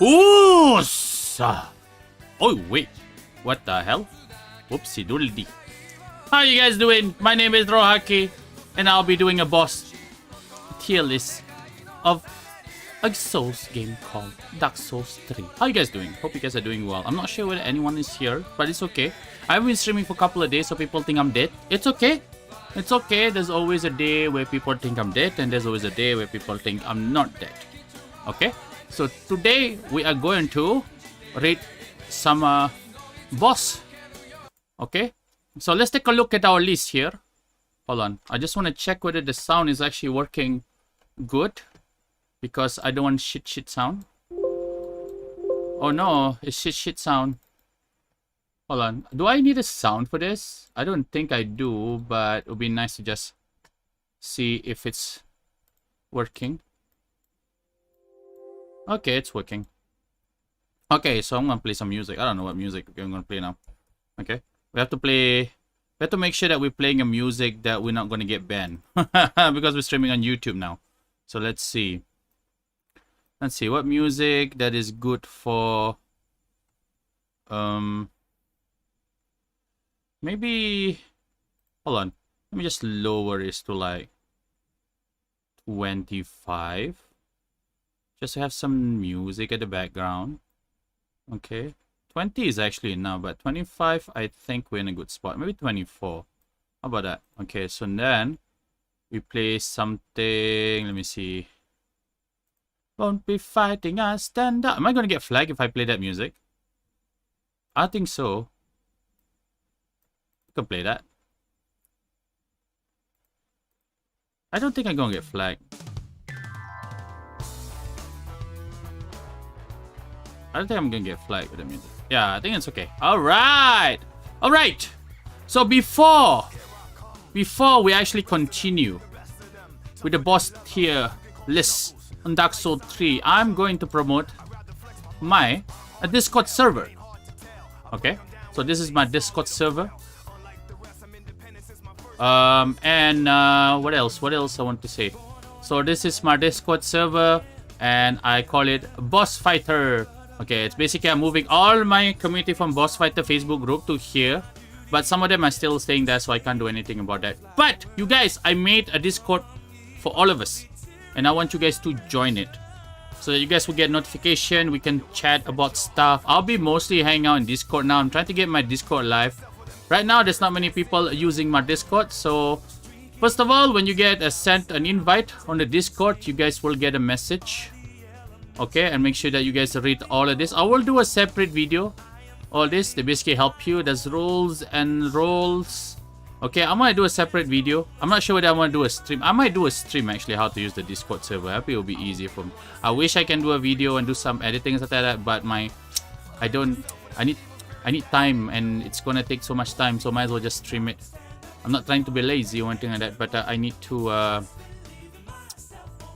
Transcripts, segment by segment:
Ooh! Oh, wait. What the hell? Whoopsie doodle dee. How you guys doing? My name is Rawhaki, and I'll be doing a boss tier list of a Souls game called Dark Souls 3. How you guys doing? Hope you guys are doing well. I'm not sure whether anyone is here, but it's okay. I've been streaming for a couple of days, so people think I'm dead. It's okay. It's okay. There's always a day where people think I'm dead, and there's always a day where people think I'm not dead. Okay? So today, we are going to rate some boss. Okay? So let's take a look at our list here. Hold on. I just want to check whether the sound is actually working good, because I don't want shit sound. Oh no, it's shit sound. Hold on. Do I need a sound for this? I don't think I do, but it would be nice to just see if it's working. Okay, it's working. Okay, so I'm gonna play some music. I don't know what music I'm gonna play now. Okay. We have to make sure that we're playing a music that we're not gonna get banned. Because we're streaming on YouTube now. So let's see. Let's see what music that is good for maybe, hold on, let me just lower this to like 25, just to have some music at the background. Okay, 20 is actually enough, but 25, I think we're in a good spot. Maybe 24. How about that? Okay, so then we play something. Let me see. Won't be fighting, I stand up. Am I gonna get flagged if I play that music? I think so. You can play that. I don't think I'm gonna get flagged. I don't think I'm gonna get flagged with the music. Yeah, I think it's okay. Alright! Alright! So before we actually continue with the boss tier list on Dark Souls 3, I'm going to promote my Discord server. Okay, so this is my Discord server. What else I want to say? So this is my Discord server, and I call it Boss Fighter. Okay, it's basically I'm moving all my community from Boss Fighter Facebook group to here, but some of them are still staying there, so I can't do anything about that. But you guys, I made a Discord for all of us, and I want you guys to join it, so that you guys will get notification. We can chat about stuff. I'll be mostly hanging out in Discord now. I'm trying to get my Discord live. Right now, there's not many people using my Discord. So, first of all, when you get sent an invite on the Discord, you guys will get a message. Okay, and make sure that you guys read all of this. I will do a separate video. All this, they basically help you. There's rules and roles. Okay, I'm gonna do a separate video. I'm not sure whether I want to do a stream. I might do a stream actually, how to use the Discord server. I hope it will be easier for me. I wish I can do a video and do some editing and stuff like that, but I need time, and it's gonna take so much time, so might as well just stream it. I'm not trying to be lazy or anything like that, but I need to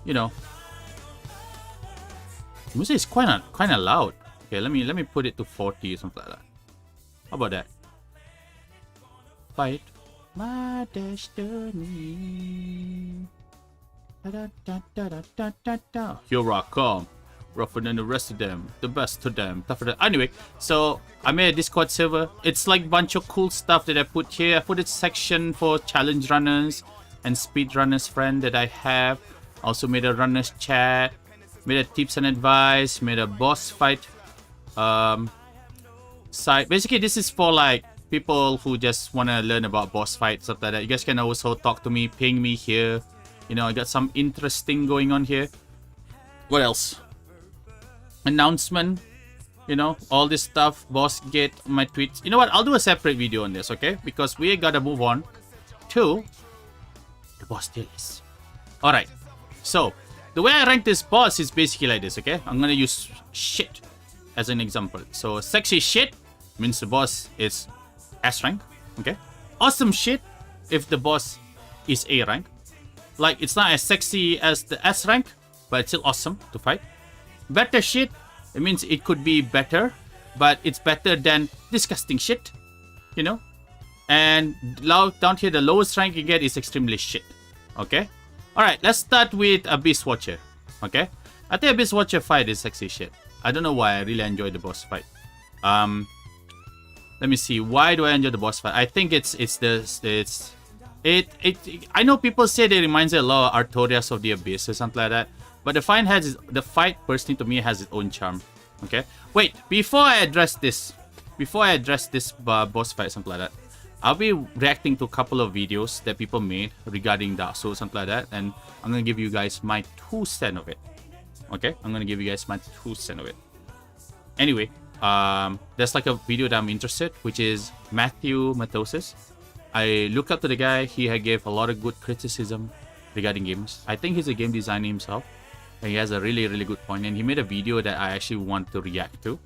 you know, the music is kinda loud. Okay, let me put it to 40 or something like that. How about that? Fight my destiny. Here I come, rougher than the rest of them, the best of them, tougher than. Anyway, so I made a Discord server. It's like a bunch of cool stuff that I put here. I put a section for challenge runners and speed runners friend that I have. Also made a runners chat, made a tips and advice, made a boss fight site. Basically, this is for like people who just want to learn about boss fights, stuff like that. You guys can also talk to me, ping me here. You know, I got some interesting going on here. What else? Announcement. You know, all this stuff. Boss gate, my tweets. You know what? I'll do a separate video on this, okay? Because we gotta move on to the boss tier list. Alright. So, the way I rank this boss is basically like this, okay? I'm gonna use shit as an example. So, sexy shit means the boss is S rank, okay? Awesome shit if the boss is A rank. Like, it's not as sexy as the S rank, but it's still awesome to fight. Better shit, it means it could be better, but it's better than disgusting shit, you know? And down here, the lowest rank you get is extremely shit, okay? Alright, let's start with Abyss Watcher, okay? I think Abyss Watcher fight is sexy shit. I don't know why. I really enjoyed the boss fight. Let me see. Why do I enjoy the boss fight? I think I know people say that it reminds me a lot of Artorias of the Abyss or something like that. But the fight personally to me has its own charm. Okay. Wait, before I address this boss fight, something like that, I'll be reacting to a couple of videos that people made regarding Dark Souls, something like that, and I'm gonna give you guys my 2 cents of it. Okay, I'm gonna give you guys my 2 cents of it. Anyway, there's like a video that I'm interested, which is Matthew Matosis. I look up to the guy. He gave a lot of good criticism regarding games. I think he's a game designer himself, and he has a really, really good point. And he made a video that I actually want to react to.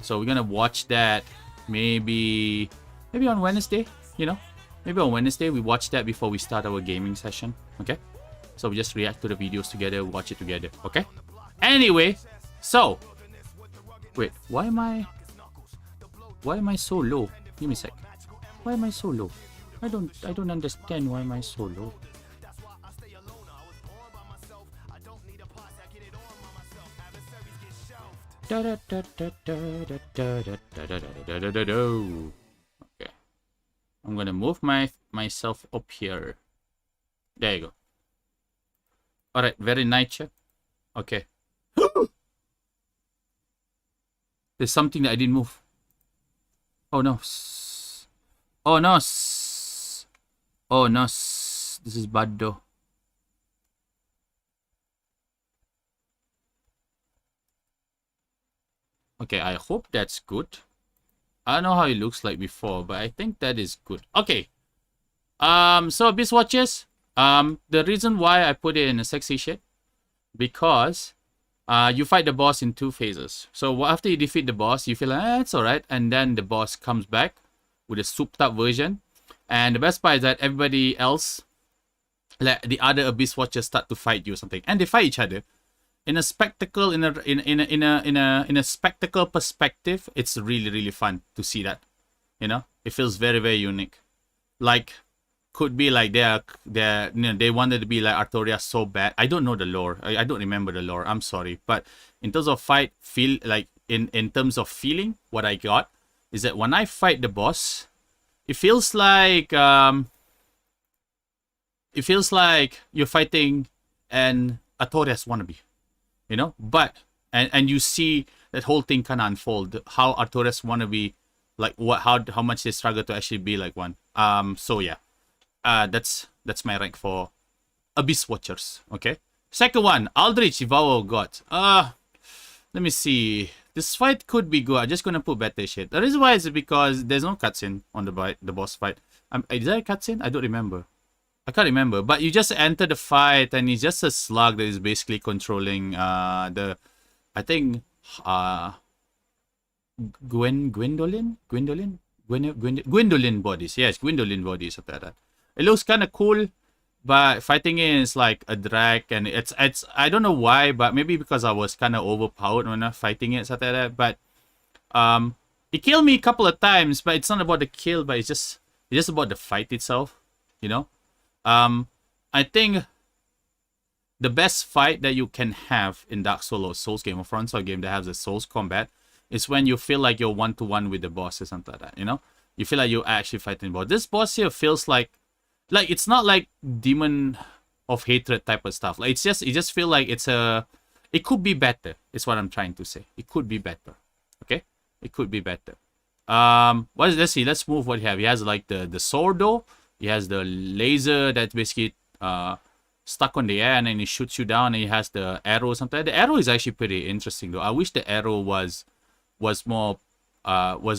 So we're gonna watch that maybe on Wednesday, you know? Maybe on Wednesday we watch that before we start our gaming session, okay? So we just react to the videos together, watch it together, okay? Anyway, so wait, why am I so low? Give me a sec. Why am I so low? I don't understand why am I so low. Okay, I'm gonna move myself up here. There you go. All right, very nice. Okay. There's something that I didn't move. Oh no. Oh no. Oh no. This is bad though. Okay, I hope that's good. I don't know how it looks like before, but I think that is good. Okay. So Abyss Watchers, the reason why I put it in a sexy shit, because you fight the boss in 2 phases. So after you defeat the boss, you feel like, it's alright, and then the boss comes back with a souped up version. And the best part is that everybody else, like the other Abyss Watchers, start to fight you or something, and they fight each other. In a spectacle, in a spectacle perspective, it's really, really fun to see that. You know, it feels very, very unique. Like, could be like they wanted to be like Artoria so bad. I don't know the lore. I don't remember the lore. I'm sorry, but in terms of fight, feel like in terms of feeling, what I got is that when I fight the boss, it feels like you're fighting an Artorias wannabe. You know, but and you see that whole thing kind of unfold, how Artorias wanna be, like how much they struggle to actually be like one. So yeah, that's my rank for Abyss Watchers. Okay, second one, Aldrich, Devour Gods. Let me see. This fight could be good. I'm just gonna put better shit. The reason why is because there's no cutscene on the boss fight. Is there a cutscene? I don't remember. I can't remember, but you just enter the fight and it's just a slug that is basically controlling Gwendolyn bodies. Yes, Gwendolyn bodies, something like that. It looks kind of cool, but fighting it is like a drag, and it's I don't know why, but maybe because I was kind of overpowered when I'm fighting it, something like that. But it killed me a couple of times, but it's not about the kill, but it's just about the fight itself, you know. I think the best fight that you can have in Dark Souls or Souls game or From Software game that has a Souls combat is when you feel like you're one-to-one with the boss or something like that, you know? You feel like you're actually fighting the boss. This boss here feels like it's not like Demon of Hatred type of stuff. Like it just feel like it could be better, is what I'm trying to say. It could be better. Okay? It could be better. Let's see, let's move what he have. He has like the sword though. He has the laser that's basically stuck on the air, and then he shoots you down, and he has the arrow or something. The arrow is actually pretty interesting though. I wish the arrow was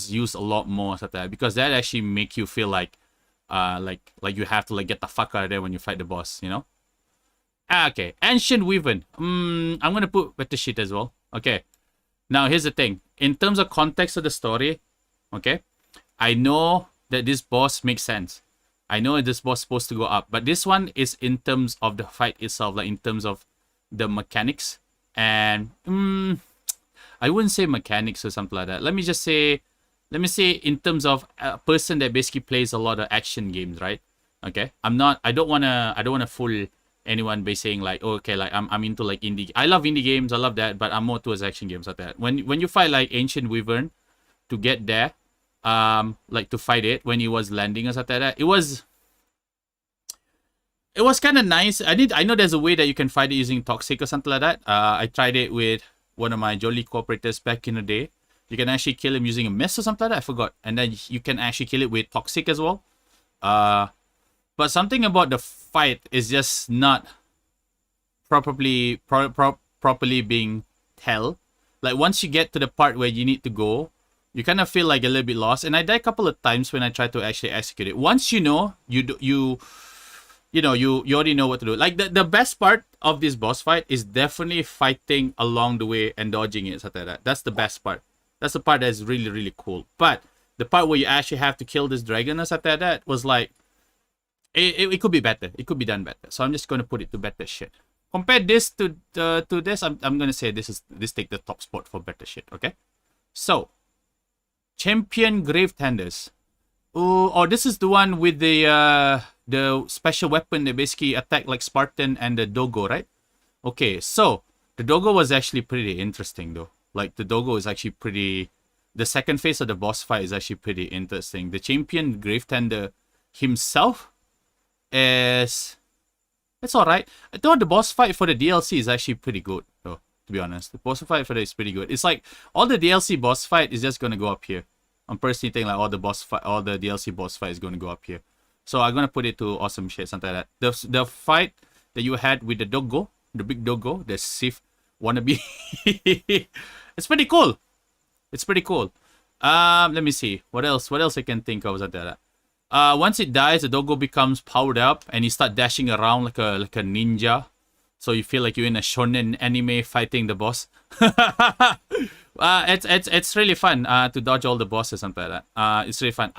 used a lot more, something, because that actually make you feel like you have to like get the fuck out of there when you fight the boss, you know? Okay, Ancient Wyvern. I'm gonna put better shit as well. Okay. Now here's the thing. In terms of context of the story, okay, I know that this boss makes sense. I know this boss is supposed to go up, but this one is in terms of the fight itself, like in terms of the mechanics. And I wouldn't say mechanics or something like that. Let me say in terms of a person that basically plays a lot of action games, right? Okay, I don't wanna fool anyone by saying like, oh, okay, like I'm into like indie. I love indie games, I love that, but I'm more towards action games like that. When you fight like Ancient Wyvern to get there, like to fight it when it was landing or something like that, it was kind of nice. I know there's a way that you can fight it using Toxic or something like that. I tried it with one of my Jolly cooperators back in the day. You can actually kill him using a mist or something like that. I forgot. And then you can actually kill it with Toxic as well. But something about the fight is just not properly being tell. Like once you get to the part where you need to go, you kind of feel like a little bit lost. And I died a couple of times when I tried to actually execute it. Once you know, you already know what to do. Like the best part of this boss fight is definitely fighting along the way and dodging it, something like that. That's the best part. That's the part that's really, really cool. But the part where you actually have to kill this dragon or something like that was like, it could be better. It could be done better. So I'm just going to put it to better shit. Compare this to this. I'm going to say this take the top spot for better shit. Okay. So, Champion Grave Tenders. Oh, this is the one with the special weapon that basically attack like Spartan and the Dogo, right? Okay, so the Dogo was actually pretty interesting though. Like the Dogo is actually pretty. The second phase of the boss fight is actually pretty interesting. The Champion Grave Tender himself is, it's alright. I thought the boss fight for the DLC is actually pretty good though, to be honest. The boss fight for that is pretty good. It's like all the DLC boss fight is just gonna go up here. I'm personally thinking like all the DLC boss fight is gonna go up here. So I'm gonna put it to awesome shit, something like that. The fight that you had with the Dogo, the big Dogo, the Sith wannabe, it's pretty cool. It's pretty cool. Let me see. What else I can think of like that. Once it dies, the Dogo becomes powered up and you start dashing around like a ninja. So you feel like you're in a shonen anime fighting the boss. It's really fun to dodge all the bosses, something like that. It's really fun.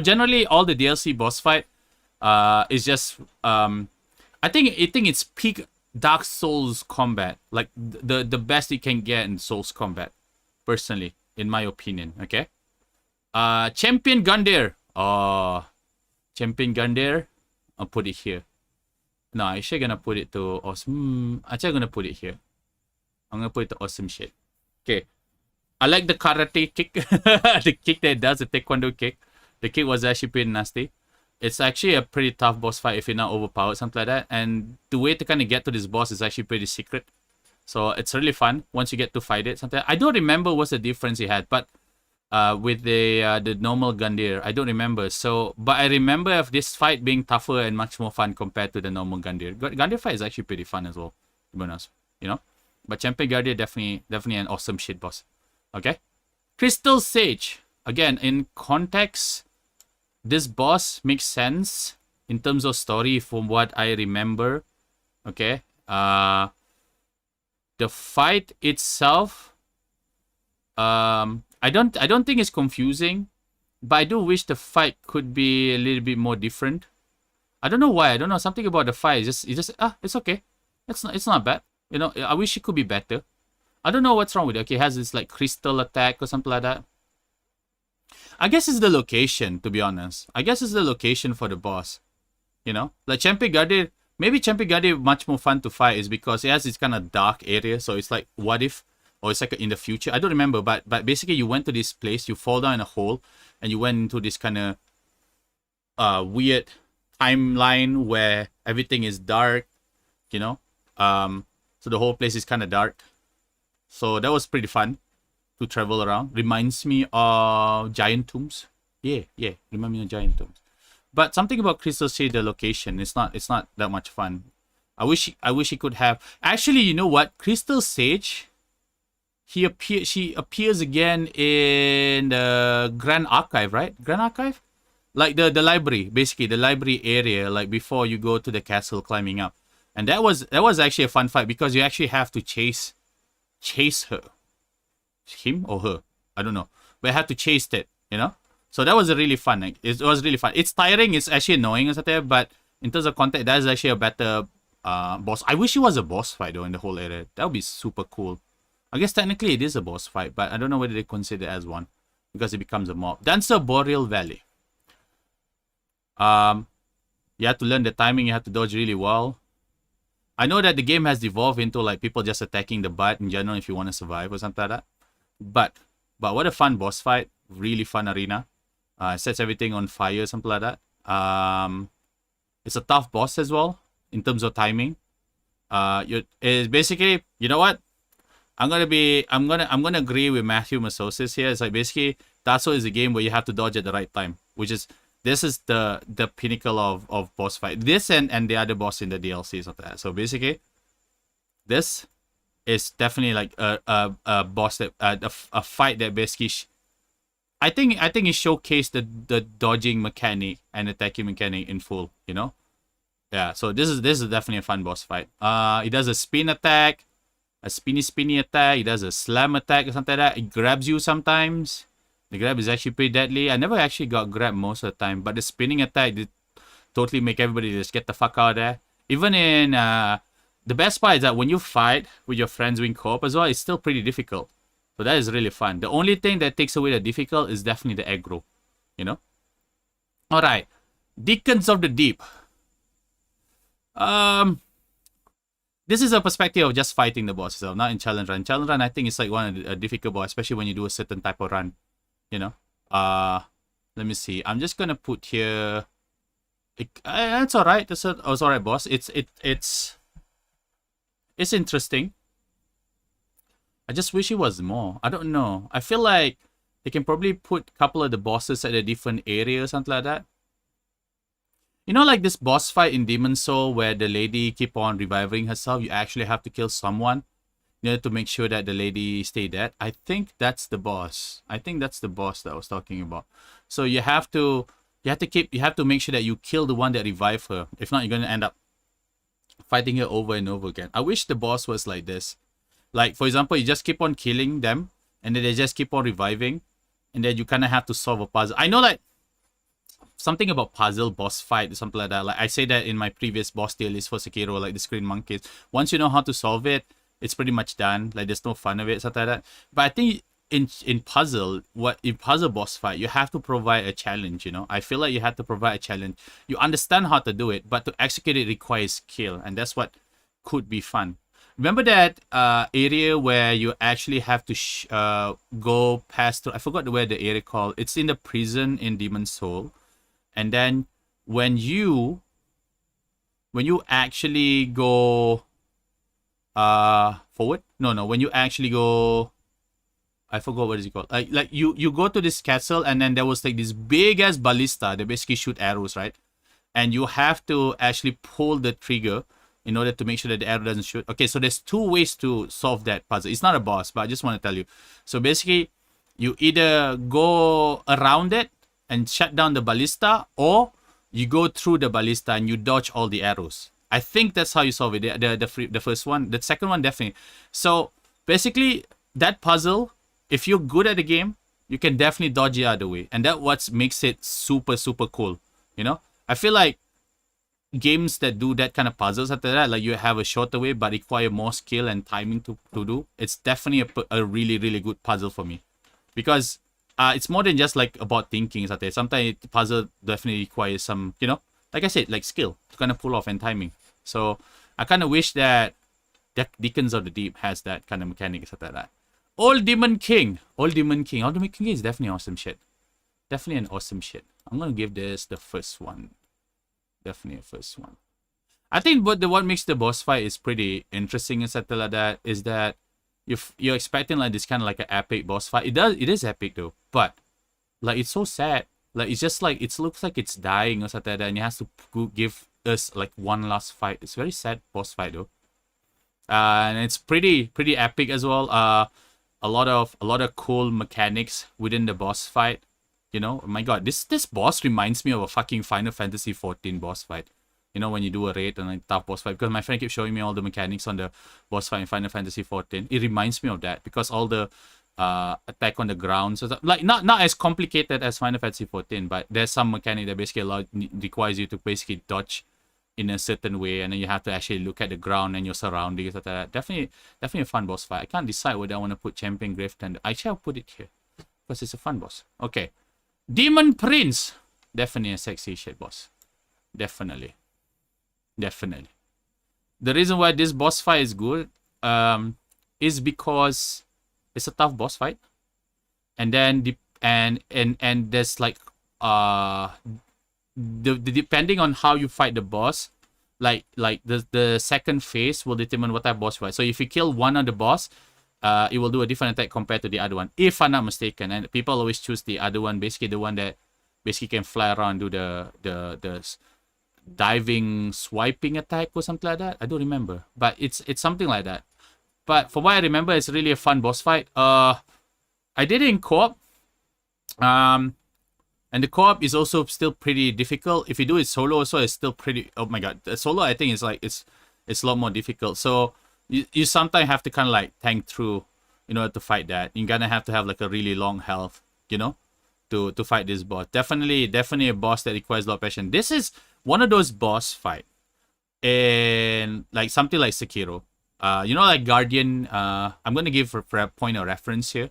Generally all the DLC boss fight is just I think it's peak Dark Souls combat, like the best you can get in Souls combat, personally, in my opinion. Okay. Champion Gundyr. Champion Gundyr. I'll put it here. No, I'm actually gonna put it to awesome. Actually, I'm gonna put it here. I'm gonna put it to awesome shit. Okay. I like the karate kick. The kick that it does, the taekwondo kick. The kick was actually pretty nasty. It's actually a pretty tough boss fight if you're not overpowered, something like that. And the way to kind of get to this boss is actually pretty secret. So it's really fun once you get to fight it. Something I don't remember what's the difference he had, but with the normal Gundyr, I don't remember. So, but I remember of this fight being tougher and much more fun compared to the normal Gundyr. Gundyr fight is actually pretty fun as well, to be honest, you know. But Champion Gundyr definitely an awesome shit boss. Okay, Crystal Sage. Again, in context, this boss makes sense in terms of story from what I remember. Okay, the fight itself, I don't think it's confusing, but I do wish the fight could be a little bit more different. I don't know why. I don't know, something about the fight. It's okay. It's not bad. You know, I wish it could be better. I don't know what's wrong with it. Okay, it has this like crystal attack or something like that. I guess it's the location, to be honest. I guess it's the location for the boss. You know, like Champion Gundyr. Maybe Champion Gundyr much more fun to fight is because it has this kind of dark area. So it's like, what if? Or it's like in the future. I don't remember, but basically you went to this place, you fall down in a hole, and you went into this kind of weird timeline where everything is dark, you know. So the whole place is kind of dark. So that was pretty fun to travel around. Reminds me of Giant Tombs. Yeah, remind me of Giant Tombs. But something about Crystal Sage, the location, it's not that much fun. I wish he could have. Actually, you know what? Crystal Sage, she appears again in the Grand Archive, right? Grand Archive? Like the library, basically the library area, like before you go to the castle climbing up. And that was actually a fun fight because you actually have to chase her. Him or her? I don't know. But I had to chase it, you know? So that was really fun. Like, it was really fun. It's tiring, it's actually annoying, but in terms of content, that is actually a better boss. I wish it was a boss fight though in the whole area. That would be super cool. I guess technically it is a boss fight, but I don't know whether they consider it as one because it becomes a mob. Dancer Boreal Valley. You have to learn the timing. You have to dodge really well. I know that the game has evolved into like people just attacking the butt in general if you want to survive or something like that. But what a fun boss fight. Really fun arena. It sets everything on fire, something like that. It's a tough boss as well in terms of timing. It's basically, you know what? I'm gonna agree with Matthew Masosis here. It's like basically Tasso is a game where you have to dodge at the right time, which is this is the pinnacle of boss fight. This and the other boss in the DLCs of that. So basically, this is definitely like a boss that a fight that basically I think it showcased the dodging mechanic and attacking mechanic in full, you know? Yeah, so this is definitely a fun boss fight. It does a spin attack, a spinny attack, it does a slam attack or something like that. It grabs you sometimes. The grab is actually pretty deadly. I never actually got grabbed most of the time, but the spinning attack did totally make everybody just get the fuck out of there. Even in the best part is that when you fight with your friends doing co-op as well, it's still pretty difficult. So that is really fun. The only thing that takes away the difficult is definitely the aggro, you know? Alright. Deacons of the Deep. This is a perspective of just fighting the boss itself, not in challenge run. Challenge run, I think it's like one of the difficult boss, especially when you do a certain type of run, you know? Let me see. I'm just gonna put here... it's alright. It's alright, boss. It's interesting. I just wish it was more. I don't know. I feel like they can probably put a couple of the bosses at a different area or something like that. You know, like this boss fight in Demon's Soul where the lady keep on reviving herself. You actually have to kill someone, you know, to make sure that the lady stay dead. I think that's the boss. I think that's the boss that I was talking about. So you have to make sure that you kill the one that revived her. If not, you're gonna end up fighting her over and over again. I wish the boss was like this. Like, for example, you just keep on killing them, and then they just keep on reviving, and then you kind of have to solve a puzzle. I know, like, something about puzzle, boss fight, or something like that. Like, I say that in my previous boss tier list for Sekiro, like the Screen Monkeys. Once you know how to solve it, it's pretty much done. Like, there's no fun of it, something like that. But I think in puzzle boss fight, you have to provide a challenge, you know? I feel like you have to provide a challenge. You understand how to do it, but to execute it requires skill, and that's what could be fun. Remember that area where you actually have to go past through... I forgot where the area called. It's in the prison in Demon's Soul. And then when you actually go forward? No. When you actually go... I forgot what is it called. Like you go to this castle, and then there was like this big ass ballista that basically shoot arrows, right? And you have to actually pull the trigger in order to make sure that the arrow doesn't shoot. Okay, so there's two ways to solve that puzzle. It's not a boss, but I just want to tell you. So basically, you either go around it and shut down the ballista, or you go through the ballista and you dodge all the arrows. I think that's how you solve it. The first one. The second one, definitely. So basically, that puzzle, if you're good at the game, you can definitely dodge the other way. And that's what makes it super, super cool. You know? I feel like games that do that kind of puzzles after that, like you have a shorter way but require more skill and timing to do, it's definitely a really, really good puzzle for me. Because it's more than just like about thinking. Sometimes the puzzle definitely requires some, you know, like I said, like skill to kind of pull off and timing. So I kind of wish that Deacons of the Deep has that kind of mechanic, stuff like that. Old Demon King is definitely awesome shit. Definitely an awesome shit. I'm gonna give this the first one. Definitely a first one. I think what makes the boss fight is pretty interesting and stuff like that is that you're expecting like this kind of like an epic boss fight. It is epic though, but like it's so sad. Like it's just like it looks like it's dying or something like that, and it has to give us like one last fight. It's a very sad boss fight though, and it's pretty epic as well. A lot of cool mechanics within the boss fight. You know, oh my god, this boss reminds me of a fucking Final Fantasy 14 boss fight. You know, when you do a raid and a tough boss fight. Because my friend keeps showing me all the mechanics on the boss fight in Final Fantasy 14. It reminds me of that. Because all the attack on the ground. So like, not as complicated as Final Fantasy 14. But there's some mechanic that basically requires you to basically dodge in a certain way. And then you have to actually look at the ground and your surroundings. Like that. Definitely a fun boss fight. I can't decide whether I want to put Champion Grave Tender. Actually, I'll put it here. Because it's a fun boss. Okay. Demon Prince. Definitely a sexy shit boss. Definitely. The reason why this boss fight is good is because it's a tough boss fight. And then and there's like depending on how you fight the boss, like the second phase will determine what type of boss fight. So if you kill one of the boss, it will do a different attack compared to the other one, if I'm not mistaken. And people always choose the other one, basically the one that basically can fly around, do the diving swiping attack or something like that. I don't remember, but it's something like that. But from what I remember, it's really a fun boss fight. I did it in co-op. And the co-op is also still pretty difficult. If you do it solo also, it's still pretty... Oh my god. The solo, I think, is like... It's a lot more difficult. So, you sometimes have to kind of like tank through in order to fight that. You're gonna have to have like a really long health, you know? To fight this boss. Definitely a boss that requires a lot of passion. This is one of those boss fight. And like something like Sekiro. You know, like Guardian... I'm gonna give for a point of reference here.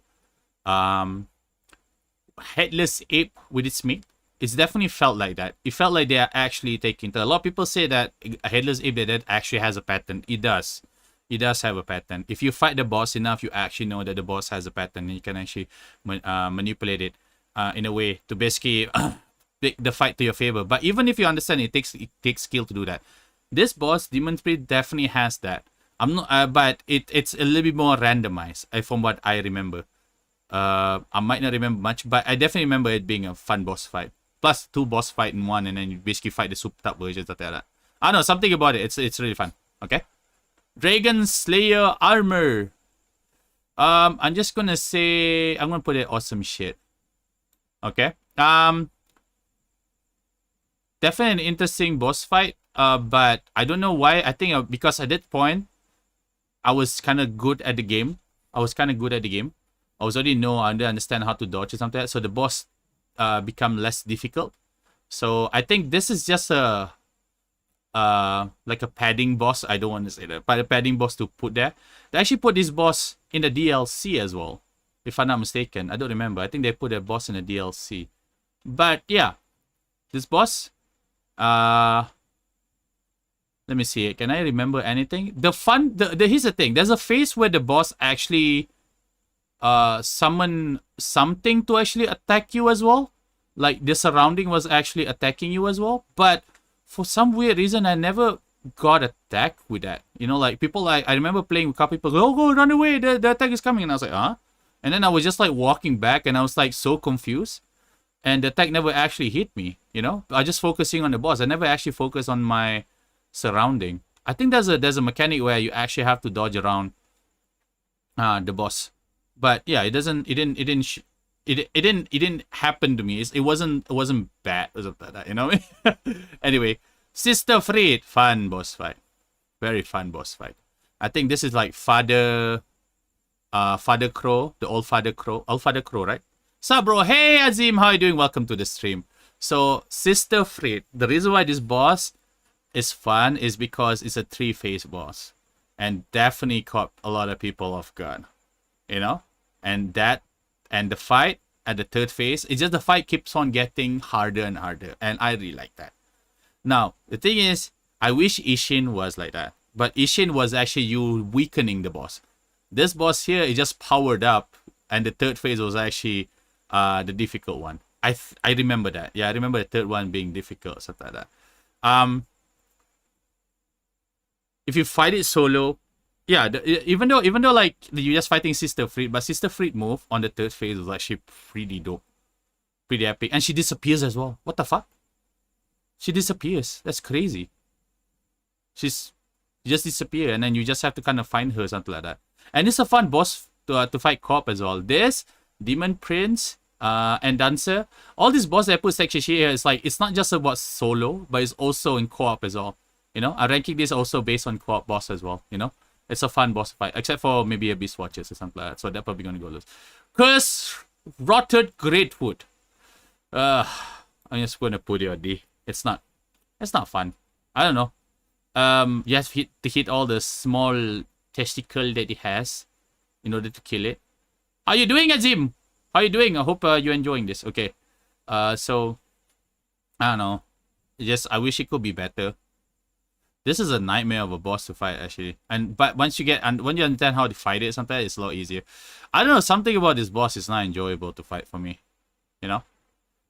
Headless Ape with its mate, it's definitely felt like that. It felt like they are actually taking... A lot of people say that a Headless Ape that actually has a pattern. It does. It does have a pattern. If you fight the boss enough, you actually know that the boss has a pattern, and you can actually manipulate it in a way to basically make the fight to your favor. But even if you understand, it takes skill to do that. This boss, Demon Spirit, definitely has that. I'm not, but it's a little bit more randomized from what I remember. I might not remember much, but I definitely remember it being a fun boss fight. Plus 2 boss fight in one, and then you basically fight the souped up versions of that. I don't know, something about it. It's really fun. Okay. Dragon Slayer armor. I'm just gonna say I'm gonna put it awesome shit. Okay. Definitely an interesting boss fight. But I don't know why. I think because at that point I was kind of good at the game. I was already I understand how to dodge or something like that. So the boss become less difficult. So I think this is just a like a padding boss. I don't want to say that, but a padding boss to put there. They actually put this boss in the DLC as well, if I'm not mistaken. I don't remember. I think they put a boss in the DLC. But yeah, this boss. Let me see. Can I remember anything? Here's the thing. There's a phase where the boss actually summon something to actually attack you as well. Like the surrounding was actually attacking you as well. But for some weird reason, I never got attacked with that. You know, like people I remember playing with a couple people go, run away, the attack is coming. And I was like, huh? And then I was just like walking back, and I was like so confused. And the attack never actually hit me, you know? I just focusing on the boss. I never actually focused on my surrounding. I think there's a mechanic where you actually have to dodge around the boss. But yeah, it didn't happen to me. It wasn't bad or something like that, you know? Anyway, Sister Freed, fun boss fight. Very fun boss fight. I think this is like Father Crow, the old Father Crow, right? Sup, bro? Hey, Azim, how you doing? Welcome to the stream. So, Sister Freed, the reason why this boss is fun is because it's a 3-phase boss, and definitely caught a lot of people off guard. You know, and the fight at the 3rd phase, it's just the fight keeps on getting harder and harder, and I really like that. Now, the thing is, I wish Ishin was like that, but Ishin was actually you weakening the boss. This boss here is just powered up, and the 3rd phase was actually the difficult one. I remember that. Yeah, I remember the 3rd one being difficult, something like that. If you fight it solo, yeah, even though like you're just fighting Sister Freed, but Sister Freed move on the 3rd phase was actually pretty dope, pretty epic, and she disappears as well. What the fuck? She disappears. That's crazy. She just disappear, and then you just have to kind of find her, something like that. And it's a fun boss to fight co-op as well. This Demon Prince and Dancer, all these boss that I put section here is like it's not just about solo, but it's also in co-op as well. You know, I'm ranking this also based on co-op boss as well. You know. It's a fun boss fight, except for maybe a Beast Watchers or something like that. So they're probably going to go lose. Curse Rotted Greatwood. I'm just going to put it on D. It's not fun. I don't know. You have to hit all the small testicle that it has in order to kill it. How you doing, Azim? How you doing? I hope you're enjoying this. Okay. So, I don't know. I wish it could be better. This is a nightmare of a boss to fight, actually. But once you when you understand how to fight it, sometimes it's a lot easier. I don't know, something about this boss is not enjoyable to fight for me. You know?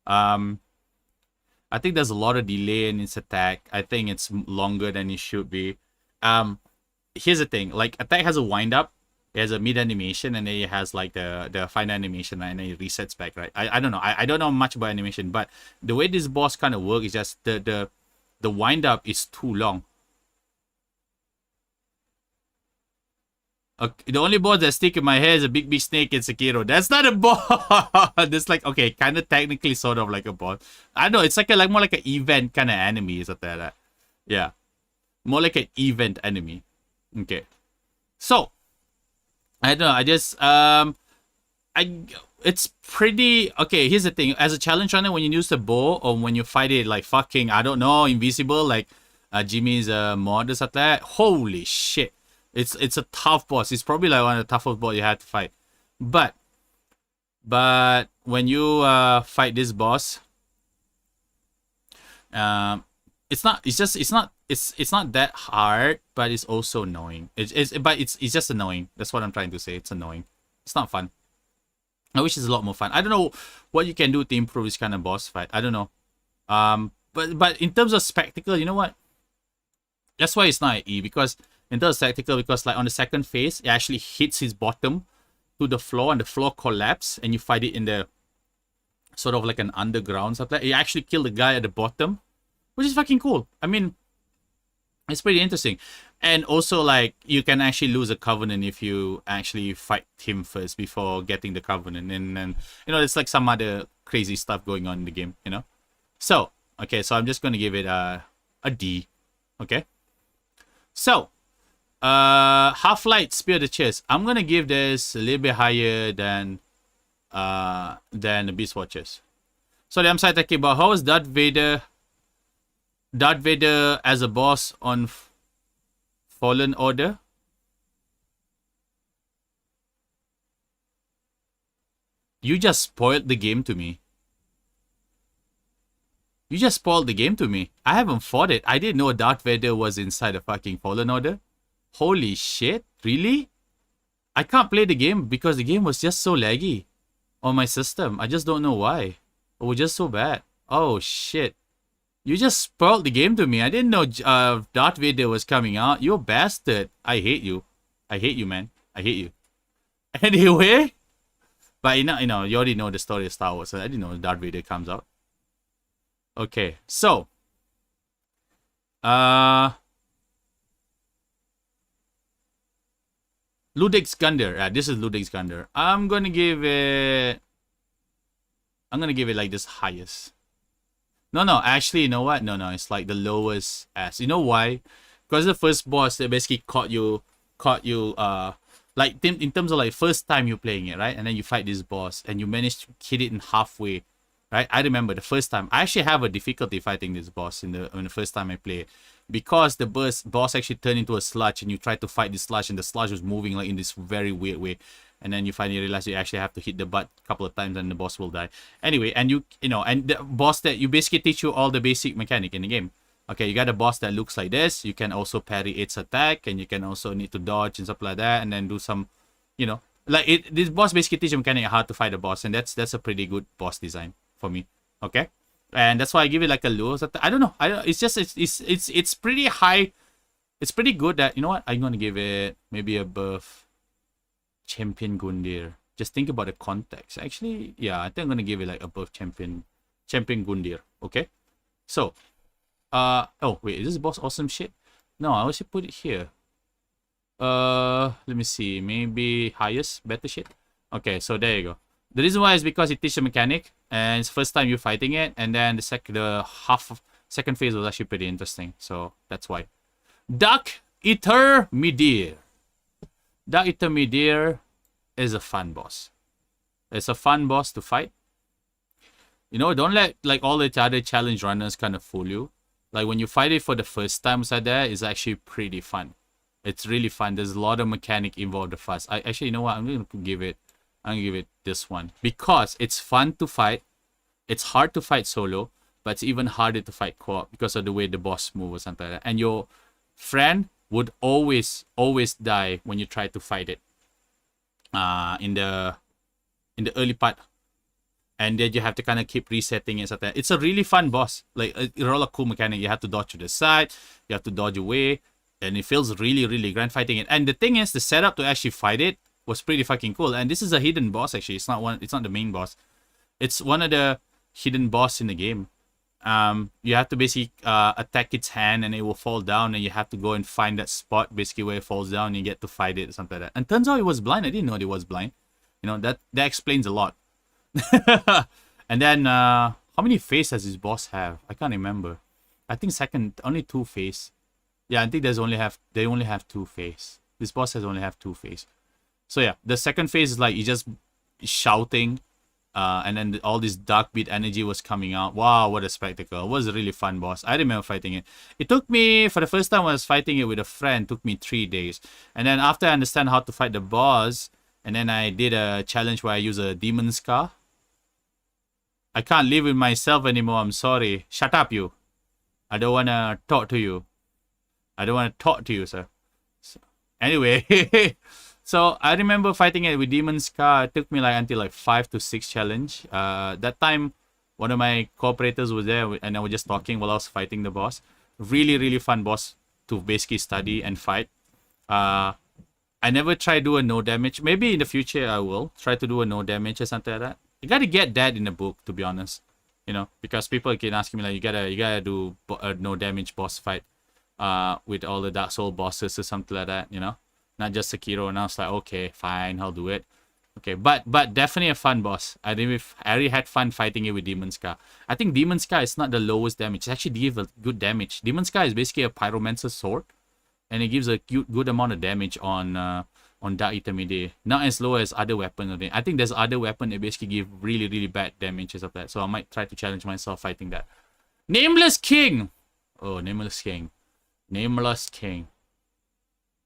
I think there's a lot of delay in its attack. I think it's longer than it should be. Here's the thing. Like, attack has a wind up. It has a mid animation, and then it has like the final animation, and then it resets back, right? I don't know. I don't know much about animation, but the way this boss kind of works is just the wind up is too long. The only boss that stick in my head is a big snake in Sekiro. That's not a boss. That's like, okay, kind of technically sort of like a boss. I know it's like more like an event kind of enemy, is that? Yeah, more like an event enemy. Okay, so I don't know. I just it's pretty okay. Here's the thing: as a challenge runner, when you use the bow or when you fight it like fucking, I don't know, invisible like Jimmy's mod or something like that, holy shit. It's a tough boss. It's probably like one of the toughest boss you have to fight. But when you fight this boss, it's not that hard, but it's also annoying. It's just annoying. That's what I'm trying to say. It's annoying. It's not fun. I wish it's a lot more fun. I don't know what you can do to improve this kind of boss fight. I don't know. But in terms of spectacle, you know what? That's why it's not an E, because in terms of spectacle, because like on the second phase, it actually hits his bottom to the floor, and the floor collapses, and you fight it in the sort of like an underground stuff. Like you actually kill the guy at the bottom, which is fucking cool. I mean, it's pretty interesting. And also, like, you can actually lose a covenant if you actually fight him first before getting the covenant. And you know, it's like some other crazy stuff going on in the game, you know? So, okay, so I'm just going to give it a D. Okay? So, Half-Light Spear the Chest. I'm going to give this a little bit higher than the Beast Watchers. So, I'm talking about how is Darth Vader as a boss on Fallen Order? You just spoiled the game to me. You just spoiled the game to me. I haven't fought it. I didn't know Darth Vader was inside a fucking Fallen Order. Holy shit. Really? I can't play the game because the game was just so laggy on my system. I just don't know why. It was just so bad. Oh shit. You just spoiled the game to me. I didn't know Darth Vader was coming out. You bastard. I hate you. I hate you, man. I hate you. Anyway. But you know, you already know the story of Star Wars. So I didn't know Darth Vader comes out. Okay. So. Ludwig's Gundir. This is Ludwig's Gundir. I'm gonna give it like this highest. No, actually, you know what? No, it's like the lowest S. You know why? Because the first boss, they basically caught you, like in terms of like first time you're playing it, right? And then you fight this boss and you manage to hit it in halfway, right? I remember the first time. I actually have a difficulty fighting this boss in the first time I play it. Because the boss actually turned into a sludge and you try to fight this sludge and the sludge was moving like in this very weird way. And then you finally realize you actually have to hit the butt a couple of times and the boss will die. Anyway, and you know, and the boss that you basically teach you all the basic mechanic in the game. Okay, you got a boss that looks like this. You can also parry its attack and you can also need to dodge and stuff like that. And then do some, you know, like this boss basically teaches you mechanic how to fight a boss. And that's a pretty good boss design for me. Okay. And that's why I give it like a low. I don't know. It's just it's pretty high. It's pretty good that, you know what? I'm gonna give it maybe above Champion Gundir. Just think about the context. Actually, yeah, I think I'm gonna give it like above Champion Gundir. Okay. So, oh wait, is this boss awesome shit? No, I should put it here. Let me see. Maybe highest, better shit. Okay, so there you go. The reason why is because it teaches a mechanic, and it's first time you're fighting it, and then the second phase was actually pretty interesting. So that's why. Dark Eater Midir. Dark Eater Midir is a fun boss. It's a fun boss to fight. You know, don't let like all the other challenge runners kind of fool you. Like when you fight it for the first time inside there, it's actually pretty fun. It's really fun. There's a lot of mechanic involved the fast. Actually, you know what? I'm gonna give it this one because it's fun to fight. It's hard to fight solo, but it's even harder to fight co-op because of the way the boss moves or something like that. And friend would always die when you try to fight it. In the early part, and then you have to kind of keep resetting it. It's a really fun boss, like a roller cool mechanic. You have to dodge to the side, you have to dodge away, and it feels really grand fighting it. And the thing is, the setup to actually fight it was pretty fucking cool. And this is a hidden boss actually. It's not the main boss. It's one of the hidden boss in the game. You have to basically attack its hand and it will fall down, and you have to go and find that spot basically where it falls down and you get to fight it or something like that. And turns out it was blind. I didn't know it was blind. You know, that explains a lot. And then how many faces does this boss have? I can't remember. I think only 2 faces. Yeah, I think they only have 2 faces. This boss has only have 2 faces. So yeah, the second phase is like you just shouting. And then all this dark beat energy was coming out. Wow, what a spectacle. It was a really fun boss. I remember fighting it. It took me, for the first time I was fighting it with a friend, took me 3 days. And then after I understand how to fight the boss, and then I did a challenge where I use a demon scar. I can't live with myself anymore, I'm sorry. Shut up, you. I don't want to talk to you. I don't want to talk to you, sir. So, anyway... So I remember fighting it with Demon Scar. It took me like until like 5 to 6 challenge. That time, one of my cooperators was there and I was just talking while I was fighting the boss. Really fun boss to basically study and fight. I never tried to do a no damage. Maybe in the future I will try to do a no damage or something like that. You gotta get that in the book, to be honest. You know, because people keep asking me like, you gotta do a no damage boss fight with all the Dark Soul bosses or something like that, you know. Not just Sekiro, and I was like, okay, fine, I'll do it. Okay, but definitely a fun boss. I already had fun fighting it with Demon Scar. I think Demon Scar is not the lowest damage. It actually gives a good damage. Demon Scar is basically a pyromancer sword, and it gives a good amount of damage on Dark Intermediate. Not as low as other weapons. I think there's other weapon that basically give really bad damages of that. So I might try to challenge myself fighting that. Nameless King! Oh, Nameless King. Nameless King.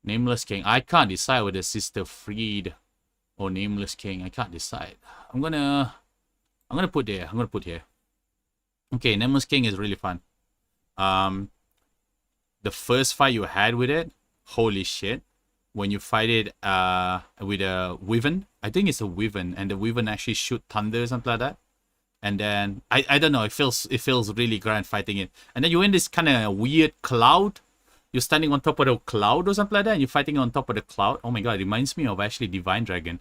Nameless King. I can't decide whether Sister Freed or Nameless King. I can't decide. I'm gonna put there. I'm gonna put here. Okay, Nameless King is really fun. The first fight you had with it, holy shit. When you fight it with a Wyvern. I think it's a Wyvern, and the Wyvern actually shoot thunder or something like that. And then I don't know, it feels really grand fighting it. And then you're in this kind of weird cloud. You're standing on top of the cloud or something like that, and you're fighting on top of the cloud. Oh my god, it reminds me of actually Divine Dragon.